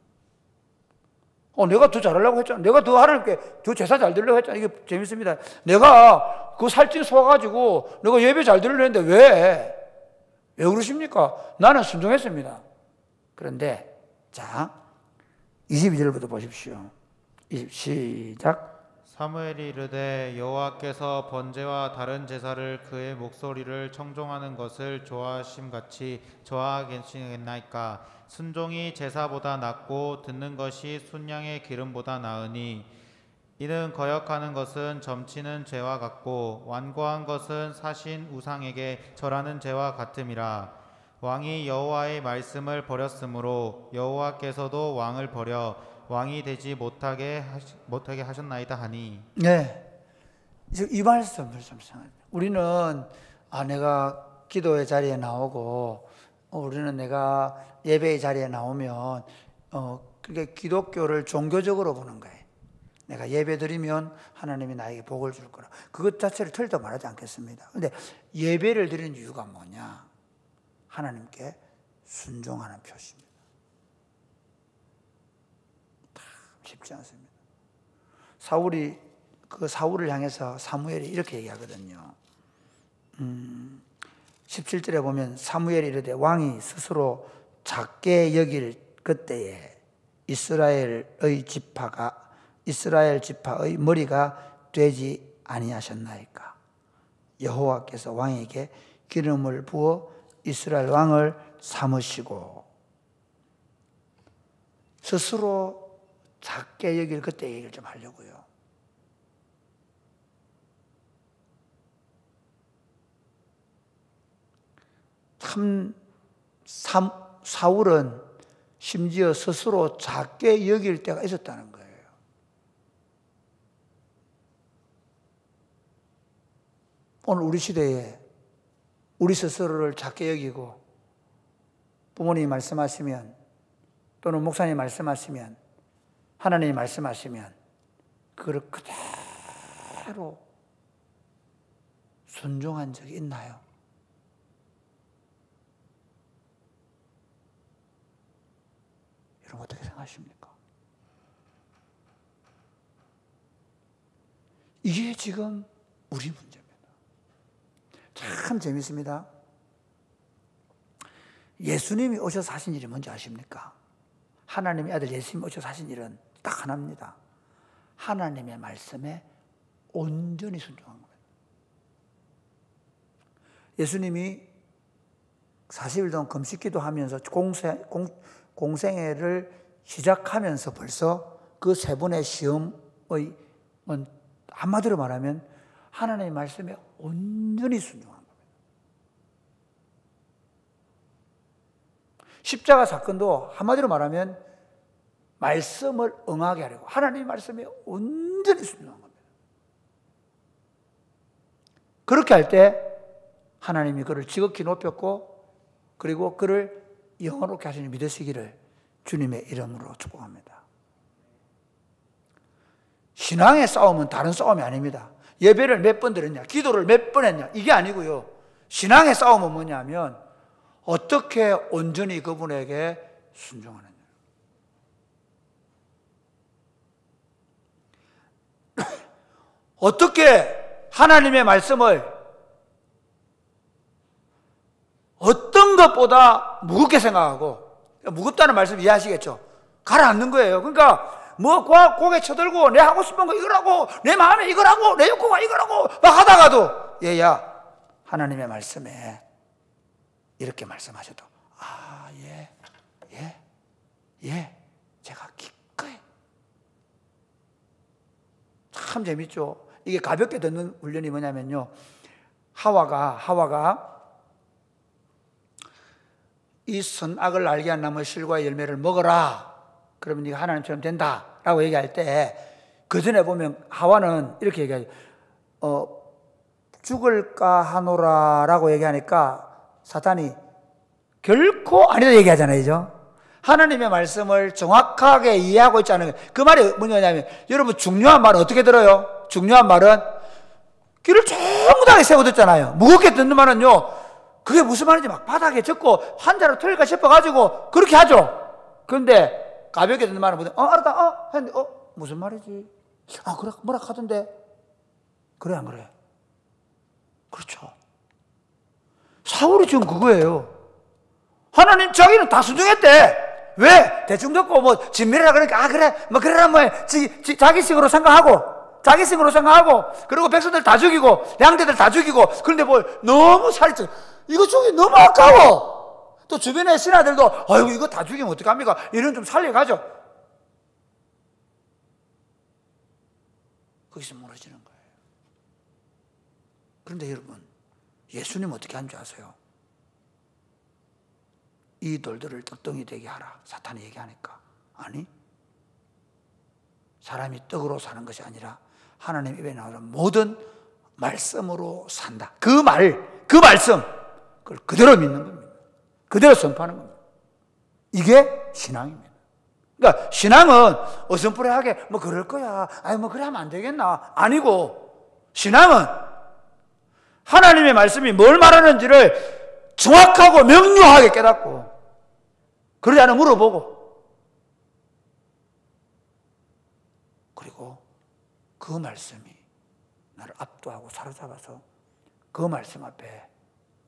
내가 더 잘하려고 했잖아. 내가 더 하나님께 더 제사 잘 드리려고 했잖아. 이게 재밌습니다. 내가 그 살찐 쏘아가지고 내가 예배 잘 드리려고 했는데 왜 그러십니까? 나는 순종했습니다. 그런데 자 22절부터 보십시오. 시작. 사무엘이 이르되 여호와께서 번제와 다른 제사를 그의 목소리를 청종하는 것을 좋아하심같이 좋아하시겠나이까. 순종이 제사보다 낫고 듣는 것이 순양의 기름보다 나으니 이는 거역하는 것은 점치는 죄와 같고 완고한 것은 사신 우상에게 절하는 죄와 같음이라. 왕이 여호와의 말씀을 버렸으므로 여호와께서도 왕을 버려 왕이 되지 못하게 하셨나이다 하니. 네, 이 말씀을 좀 생각합니다. 우리는 내가 기도의 자리에 나오고 우리는 내가 예배의 자리에 나오면 그게 기독교를 종교적으로 보는 거예요. 내가 예배 드리면 하나님이 나에게 복을 줄 거라. 그것 자체를 틀리다고 말하지 않겠습니다. 그런데 예배를 드리는 이유가 뭐냐? 하나님께 순종하는 표시입니다. 쉽지 않습니다. 사울을 향해서 사무엘이 이렇게 얘기하거든요. 17절에 보면 사무엘이 이르되 왕이 스스로 작게 여길 그때에 이스라엘 지파의 머리가 되지 아니하셨나이까. 여호와께서 왕에게 기름을 부어 이스라엘 왕을 삼으시고 스스로 작게 여길 그때 얘기를 좀 하려고요. 참 사울은 심지어 스스로 작게 여길 때가 있었다는 거예요. 오늘 우리 시대에 우리 스스로를 작게 여기고 부모님이 말씀하시면 또는 목사님이 말씀하시면 하나님이 말씀하시면 그걸 그대로 순종한 적이 있나요? 여러분 어떻게 생각하십니까? 이게 지금 우리 문제입니다. 참 재밌습니다. 예수님이 오셔서 하신 일이 뭔지 아십니까? 하나님의 아들 예수님이 오셔서 하신 일은 딱 하나입니다. 하나님의 말씀에 온전히 순종한 겁니다. 예수님이 40일 동안 금식기도 하면서 공생애를 시작하면서 벌써 그 세 번의 시험의 한마디로 말하면 하나님의 말씀에 온전히 순종한 겁니다. 십자가 사건도 한마디로 말하면 말씀을 응하게 하려고 하나님의 말씀에 온전히 순종한 겁니다. 그렇게 할 때 하나님이 그를 지극히 높였고 그리고 그를 영원롭게 하시니 믿으시기를 주님의 이름으로 축복합니다. 신앙의 싸움은 다른 싸움이 아닙니다. 예배를 몇 번 드렸냐, 기도를 몇 번 했냐, 이게 아니고요. 신앙의 싸움은 뭐냐면 어떻게 온전히 그분에게 순종하느냐. 어떻게 하나님의 말씀을 어떤 것보다 무겁게 생각하고, 무겁다는 말씀 이해하시겠죠? 가라앉는 거예요. 그러니까 뭐 고개 쳐들고 내 하고 싶은 거 이거라고, 내 마음에 이거라고, 내 욕구가 이거라고 막 하다가도 얘야 하나님의 말씀에 이렇게 말씀하셔도 제가 기꺼이. 참 재밌죠? 이게 가볍게 듣는 훈련이 뭐냐면요, 하와가 이 선악을 알게 한 나무의 실과의 열매를 먹어라, 그러면 네가 하나님처럼 된다 라고 얘기할 때, 그 전에 보면 하와는 이렇게 얘기하죠. 죽을까 하노라 라고 얘기하니까 사탄이 결코 아니다 얘기하잖아요. 하나님의 말씀을 정확하게 이해하고 있지 않은 거예요. 그 말이 뭐냐면, 여러분 중요한 말은 어떻게 들어요? 중요한 말은 귀를 쫑긋하게 세워 듣잖아요. 무겁게 듣는 말은요, 그게 무슨 말인지 막 바닥에 적고 한자로 틀릴까 싶어가지고 그렇게 하죠. 그런데 가볍게 듣는 말은 알았다, 했는데, 무슨 말이지? 그래, 뭐라 하던데? 그래, 안 그래? 그렇죠. 사울이 지금 그거예요. 하나님 자기는 다 순종했대. 왜? 대충 듣고 뭐 진밀하라 그러니까 그래 뭐 그래라 뭐 자기식으로 생각하고 그리고 백성들 다 죽이고 양대들 다 죽이고 그런데 뭘 너무 살쪄. 이거 죽이 너무 아까워. 또 주변의 신하들도 아이고 이거 다 죽이면 어떡합니까? 이런 좀 살려가죠. 거기서 무너지는 거예요. 그런데 여러분, 예수님 어떻게 한 줄 아세요? 이 돌들을 떡덩이 되게 하라. 사탄이 얘기하니까. 아니, 사람이 떡으로 사는 것이 아니라 하나님 입에 나오는 모든 말씀으로 산다. 그 말씀, 그걸 그대로 믿는 겁니다. 그대로 선포하는 겁니다. 이게 신앙입니다. 그러니까 신앙은 어슴푸레하게 뭐 그럴 거야. 뭐 그래 하면 안 되겠나. 아니고, 신앙은 하나님의 말씀이 뭘 말하는지를 정확하고 명료하게 깨닫고, 그러지 않으면 물어보고, 그리고 그 말씀이 나를 압도하고 사로잡아서 그 말씀 앞에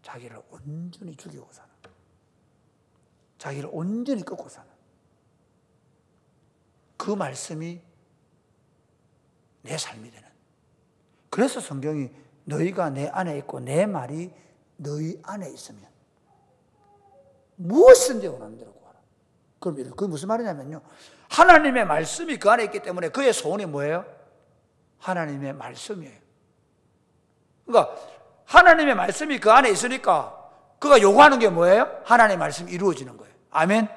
자기를 온전히 죽이고 사는, 자기를 온전히 꺾고 사는 그 말씀이 내 삶이 되는. 그래서 성경이 너희가 내 안에 있고 내 말이 너희 안에 있으면 무엇이든지 원하는 대로 구하라. 그럼 그게 무슨 말이냐면요, 하나님의 말씀이 그 안에 있기 때문에 그의 소원이 뭐예요? 하나님의 말씀이에요. 그러니까 하나님의 말씀이 그 안에 있으니까 그가 요구하는 게 뭐예요? 하나님의 말씀이 이루어지는 거예요. 아멘.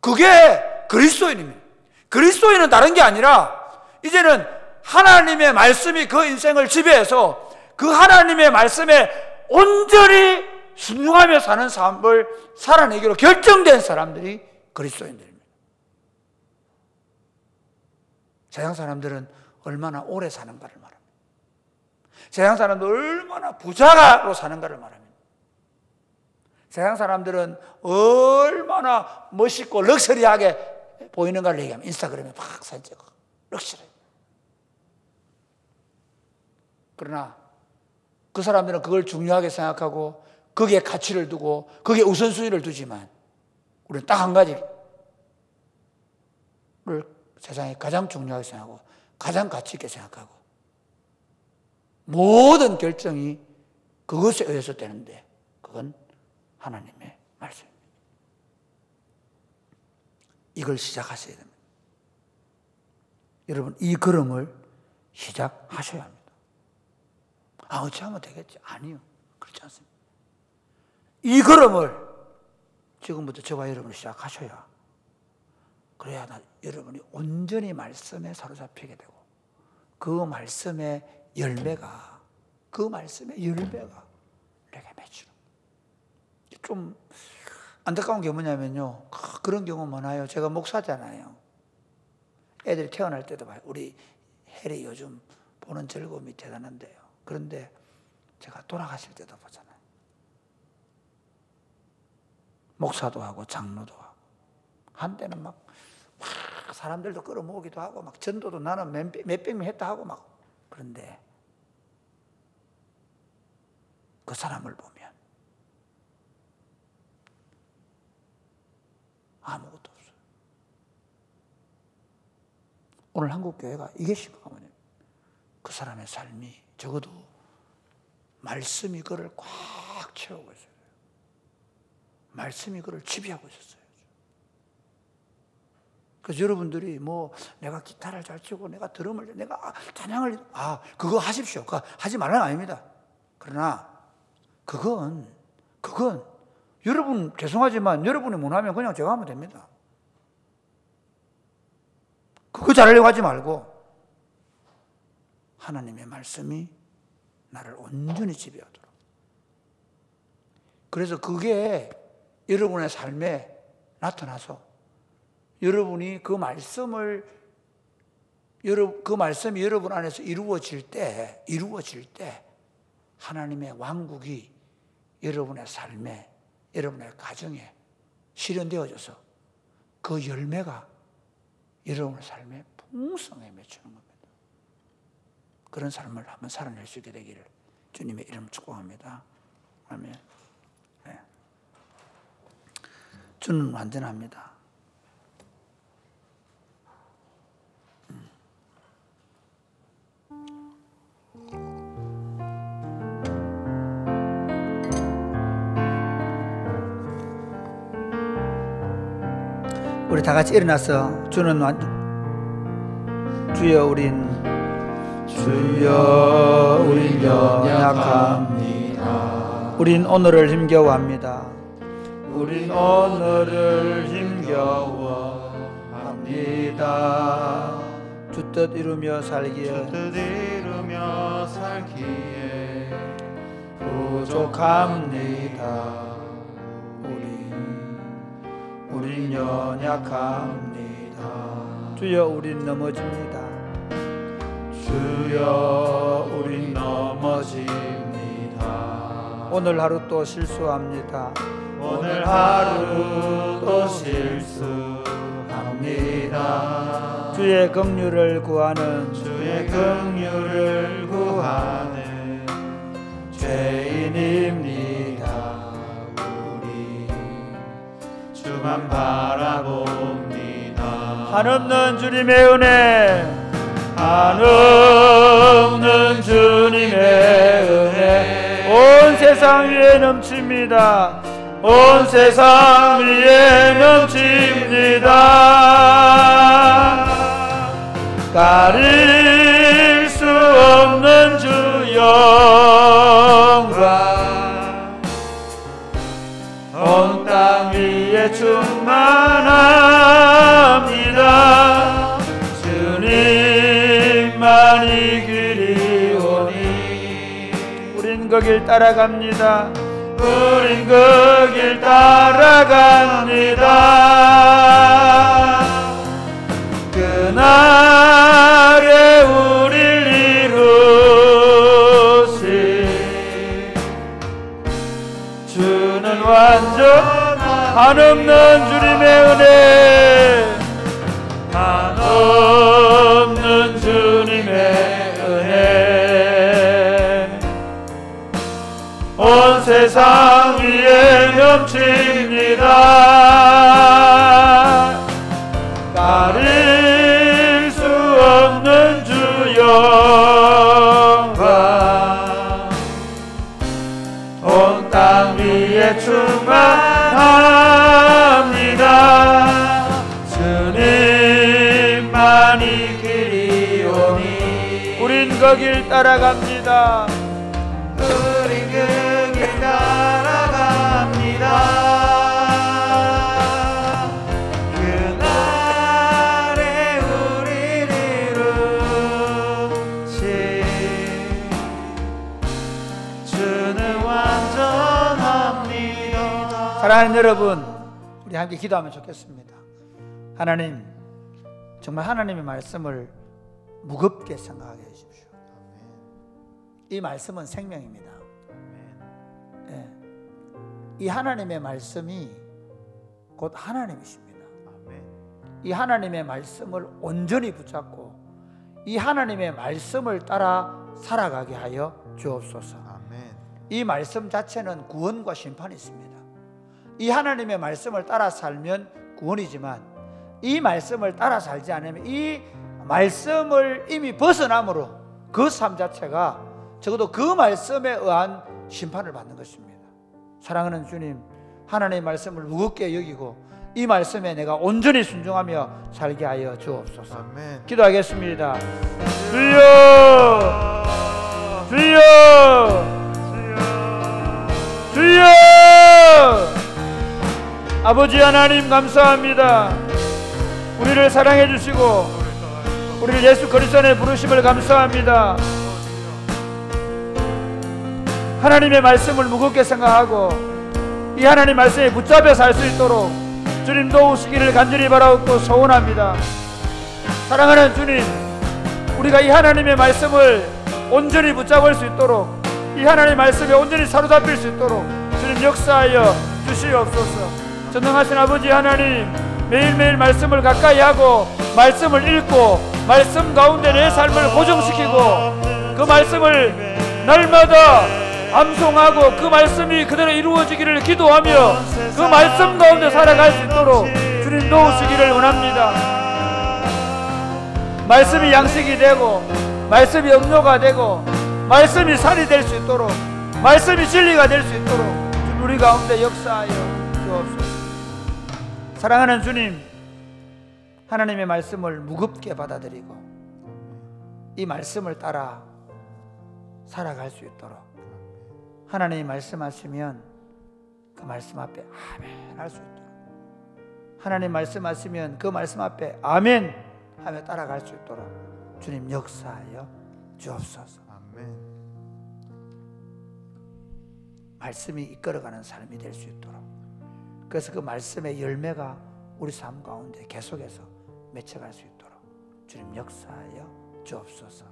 그게 그리스도인입니다. 그리스도인은 다른 게 아니라 이제는 하나님의 말씀이 그 인생을 지배해서 그 하나님의 말씀에 온전히 순종하며 사는 삶을 살아내기로 결정된 사람들이 그리스도인들입니다. 세상 사람들은 얼마나 오래 사는가를 말합니다. 세상 사람들은 얼마나 부자로 사는가를 말합니다. 세상 사람들은 얼마나 멋있고 럭셔리하게 보이는가를 얘기하면 인스타그램에 막 사진 찍고 럭셔리. 그러나 그 사람들은 그걸 중요하게 생각하고 거기에 가치를 두고 거기에 우선순위를 두지만 우리는 딱 한 가지를 세상에 가장 중요하게 생각하고 가장 가치 있게 생각하고 모든 결정이 그것에 의해서 되는데 그건 하나님의 말씀입니다. 이걸 시작하셔야 됩니다. 여러분, 이 걸음을 시작하셔야 합니다. 어찌 하면 되겠지? 아니요. 그렇지 않습니다. 이 걸음을 지금부터 저와 여러분이 시작하셔야, 그래야 여러분이 온전히 말씀에 사로잡히게 되고 그 말씀의 열매가 내게 맺히는. 좀 안타까운 게 뭐냐면요, 그런 경우 많아요. 제가 목사잖아요. 애들이 태어날 때도 봐요. 우리 해리 요즘 보는 즐거움이 대단한데요. 그런데 제가 돌아가실 때도 보잖아요. 목사도 하고 장로도 하고 한때는 막 사람들도 끌어모으기도 하고 막 전도도 나는 몇백 명 했다 하고 막. 그런데 그 사람을 보면 아무것도 없어요. 오늘 한국교회가 이게 심각하거든요. 그 사람의 삶이 적어도 말씀이 그를 꽉 채우고 있어요. 말씀이 그를 지배하고 있었어요. 그래서 여러분들이 뭐 내가 기타를 잘 치고 내가 드럼을 내가 찬양을 그거 하십시오. 그거 하지 말라는 거 아닙니다. 그러나 그건 여러분 죄송하지만 여러분이 못하면 그냥 제가 하면 됩니다. 그거 잘하려고 하지 말고 하나님의 말씀이 나를 온전히 지배하도록. 그래서 그게 여러분의 삶에 나타나서 여러분이 그 말씀이 여러분 안에서 이루어질 때 하나님의 왕국이 여러분의 삶에, 여러분의 가정에 실현되어져서 그 열매가 여러분의 삶에 풍성하게 맺히는 겁니다. 그런 삶을 한번 살아낼 수 있게 되기를 주님의 이름으로 축복합니다. 아멘. 네. 주는 완전합니다. 우리 다 같이 일어나서 주는 주여 우린 연약합니다. 우린 오늘을 힘겨워합니다. 우린 오늘을 힘겨워합니다. 주 뜻 이루며 살기에 부족합니다. 우린 연약합니다. 주여 우린 넘어집니다. 주여 우린 넘어집니다. 오늘 하루 또 실수합니다. 오늘 하루 또 실수합니다. 주의 긍휼을 구하는 주의 긍휼을 구하는 죄인입니다. 우리 주만 바라봅니다. 한없는 주님의 은혜, 한없는 주님의 은혜 온 세상 위에 넘칩니다. 온 세상 위에 넘칩니다. 가릴 수 없는 주 영광 온 땅 위에 충만합니다. 주님만이 그리오니 우린 그 길 따라갑니다. 우린 그 길 따라갑니다. 그날에 우릴 이루시 주는 완전 한없는 주님의 은혜, 한없는 주님의 은혜 온 세상 위에 넘칩니다. 가릴 수 없는 주 영광 온 땅 위에 충만합니다. 주님만이 그리오니 우린 그 길 따라갑니다. 우린 그 길 따라갑니다. 그날에 우릴 이루시 주는 완전합니다. 사랑하는 여러분, 우리 함께 기도하면 좋겠습니다. 하나님, 정말 하나님의 말씀을 무겁게 생각하게 해주십시오. 이 말씀은 생명입니다. 네. 이 하나님의 말씀이 곧 하나님이십니다. 이 하나님의 말씀을 온전히 붙잡고 이 하나님의 말씀을 따라 살아가게 하여 주옵소서. 이 말씀 자체는 구원과 심판이 있습니다. 이 하나님의 말씀을 따라 살면 구원이지만 이 말씀을 따라 살지 않으면 이 말씀을 이미 벗어남으로 그 삶 자체가 적어도 그 말씀에 의한 심판을 받는 것입니다. 사랑하는 주님, 하나님의 말씀을 무겁게 여기고 이 말씀에 내가 온전히 순종하며 살게 하여 주옵소서. 아멘. 기도하겠습니다. 주여, 주여, 주여. 아버지 하나님 감사합니다. 우리를 사랑해 주시고 우리를 예수 그리스도의 부르심을 감사합니다. 하나님의 말씀을 무겁게 생각하고 이 하나님 말씀에 붙잡혀 살 수 있도록 주님 도우시기를 간절히 바라옵고 소원합니다. 사랑하는 주님, 우리가 이 하나님의 말씀을 온전히 붙잡을 수 있도록 이 하나님의 말씀에 온전히 사로잡힐 수 있도록 주님 역사하여 주시옵소서. 전능하신 아버지 하나님, 매일매일 말씀을 가까이 하고 말씀을 읽고 말씀 가운데 내 삶을 고정시키고 그 말씀을 날마다 암송하고 그 말씀이 그대로 이루어지기를 기도하며 그 말씀 가운데 살아갈 수 있도록 주님 도우시기를 원합니다. 말씀이 양식이 되고 말씀이 음료가 되고 말씀이 살이 될 수 있도록 말씀이 진리가 될 수 있도록 주님 우리 가운데 역사하여 주옵소서. 사랑하는 주님, 하나님의 말씀을 무겁게 받아들이고 이 말씀을 따라 살아갈 수 있도록 하나님이 말씀하시면 그 말씀 앞에 아멘 할 수 있도록 하나님 말씀하시면 그 말씀 앞에 아멘 하며 따라갈 수 있도록 주님 역사하여 주옵소서. 아멘. 말씀이 이끌어가는 삶이 될 수 있도록, 그래서 그 말씀의 열매가 우리 삶 가운데 계속해서 맺혀갈 수 있도록 주님 역사하여 주옵소서.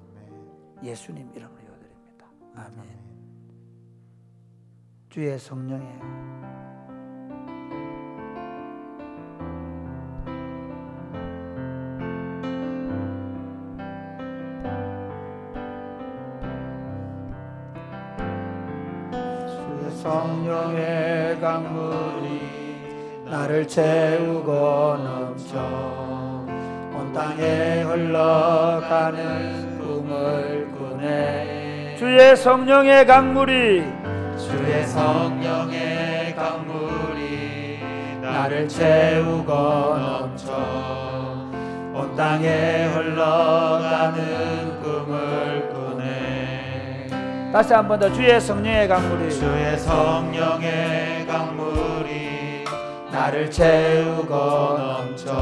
예수님 이름으로 기도드립니다. 아멘. 주의 성령의 성령의 강물이 나를 채우고 넘쳐 온 땅에 흘러가는 꿈을 꾸네. 주의 성령의 강물이 나를 채우고 넘쳐 온 땅에 흘러가는 꿈을 꾸네. 다시 한 번 더. 주의 성령의 강물이 나를 채우고 넘쳐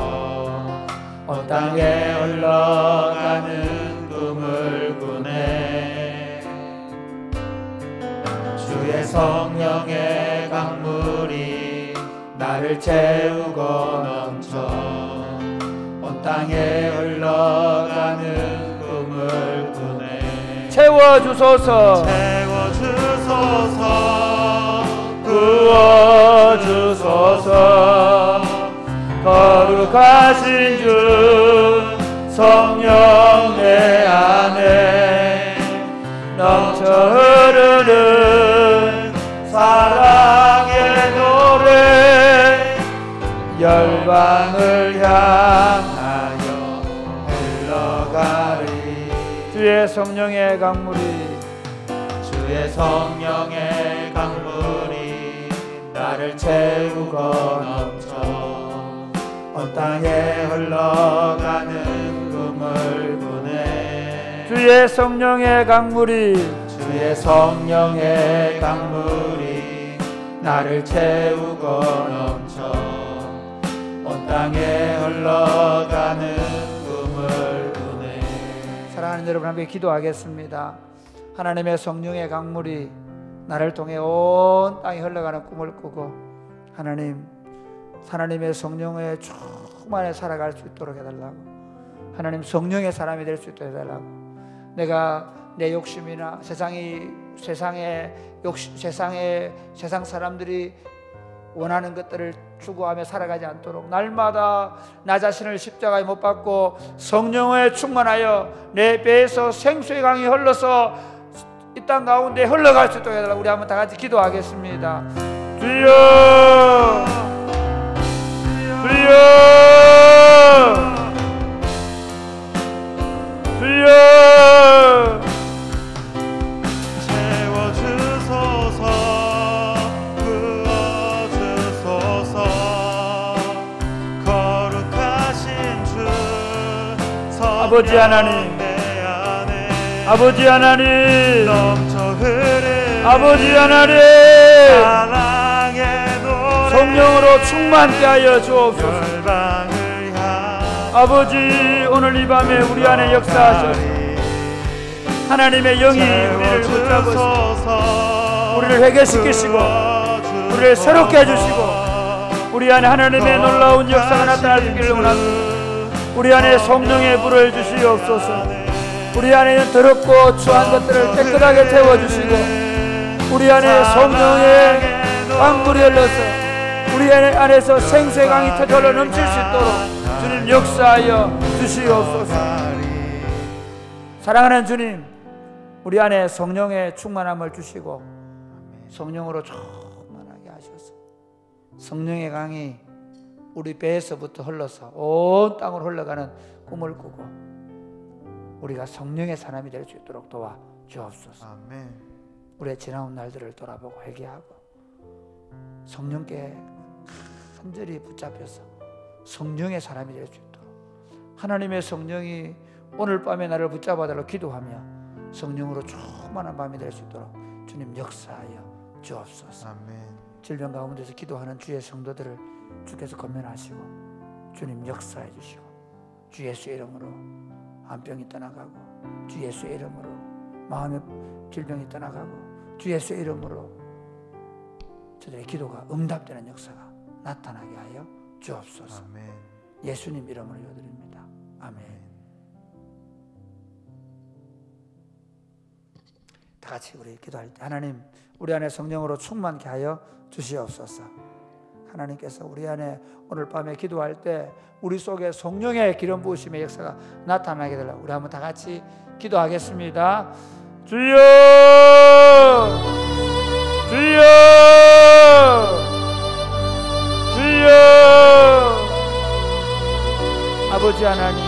온 땅에 흘러가는 꿈을 꾸네. 주의 성령의 강물이 나를 채우고 넘쳐 온 땅에 흘러가는 꿈을 꾸네. 채워주소서, 부어주소서. 거룩하신 주 성령 내 안에 넘쳐 흐르는 사랑의 노래, 열방을 향하여 흘러가리. 주의 성령의 강물이 나를 채우고 넘쳐 온 땅에 흘러가는 꿈을 꾸네. 주의 성령의 강물이 나를 채우고 넘쳐 온 땅에 흘러가는 꿈을 꾸네. 사랑하는 여러분, 함께 기도하겠습니다. 하나님의 성령의 강물이 나를 통해 온 땅에 흘러가는 꿈을 꾸고 하나님의 성령의 충만에 살아갈 수 있도록 해달라고, 하나님 성령의 사람이 될 수 있도록 해달라고. 내가 내 욕심이나 세상 사람들이 원하는 것들을 추구하며 살아가지 않도록 날마다 나 자신을 십자가에 못 박고 성령에 충만하여 내 배에서 생수의 강이 흘러서 이 땅 가운데 흘러갈 수 있도록 해달라고. 우리 한번 다 같이 기도하겠습니다. 주여, 주여, 주여. 채워주소서, 부어주소서. 거룩하신 주 아버지 하나님, 아버지 하나님, 넘쳐 흐르는 아버지 하나님, 사랑의 노래, 성령으로 충만케 하여 주옵소서. 열방을 향 아버지, 오늘 이 밤에 우리 안에 역사하셔서 하나님의 영이 우리를 붙잡으시고 우리를 회개시키시고 우리를 새롭게 해주시고 우리 안에 하나님의 놀라운 역사가 나타나기를 원합니다. 우리 안에 성령의 불을 주시옵소서. 우리 안에 있는 더럽고 추한 것들을 깨끗하게 태워주시고 우리 안에 성령의 강물이 흘러서 우리 안에서 생수의 강이 터져 넘칠 수 있도록 주님 역사하여 주시옵소서. 사랑하는 주님, 우리 안에 성령의 충만함을 주시고 성령으로 충만하게 하셔서 성령의 강이 우리 배에서부터 흘러서 온 땅으로 흘러가는 꿈을 꾸고 우리가 성령의 사람이 될 수 있도록 도와 주옵소서. 아멘. 우리의 지나온 날들을 돌아보고 회개하고 성령께 간절히 붙잡혀서 성령의 사람이 될 수 있도록 하나님의 성령이 오늘 밤에 나를 붙잡아달라고 기도하며 성령으로 충만한 밤이 될 수 있도록 주님 역사하여 주옵소서. 아멘. 질병 가운데서 기도하는 주의 성도들을 주께서 권면하시고 주님 역사해 주시고 주 예수의 이름으로 암병이 떠나가고 주 예수의 이름으로 마음의 질병이 떠나가고 주 예수의 이름으로 저들의 기도가 응답되는 역사가 나타나게 하여 주옵소서. 아멘. 예수님 이름으로 기도드립니다. 아멘. 다 같이 우리 기도할 때 하나님 우리 안에 성령으로 충만케 하여 주시옵소서. 하나님께서 우리 안에 오늘 밤에 기도할 때 우리 속에 성령의 기름 부으심의 역사가 나타나게 되라. 우리 한번 다 같이 기도하겠습니다. 주여, 주여, 주여. 아버지 하나님,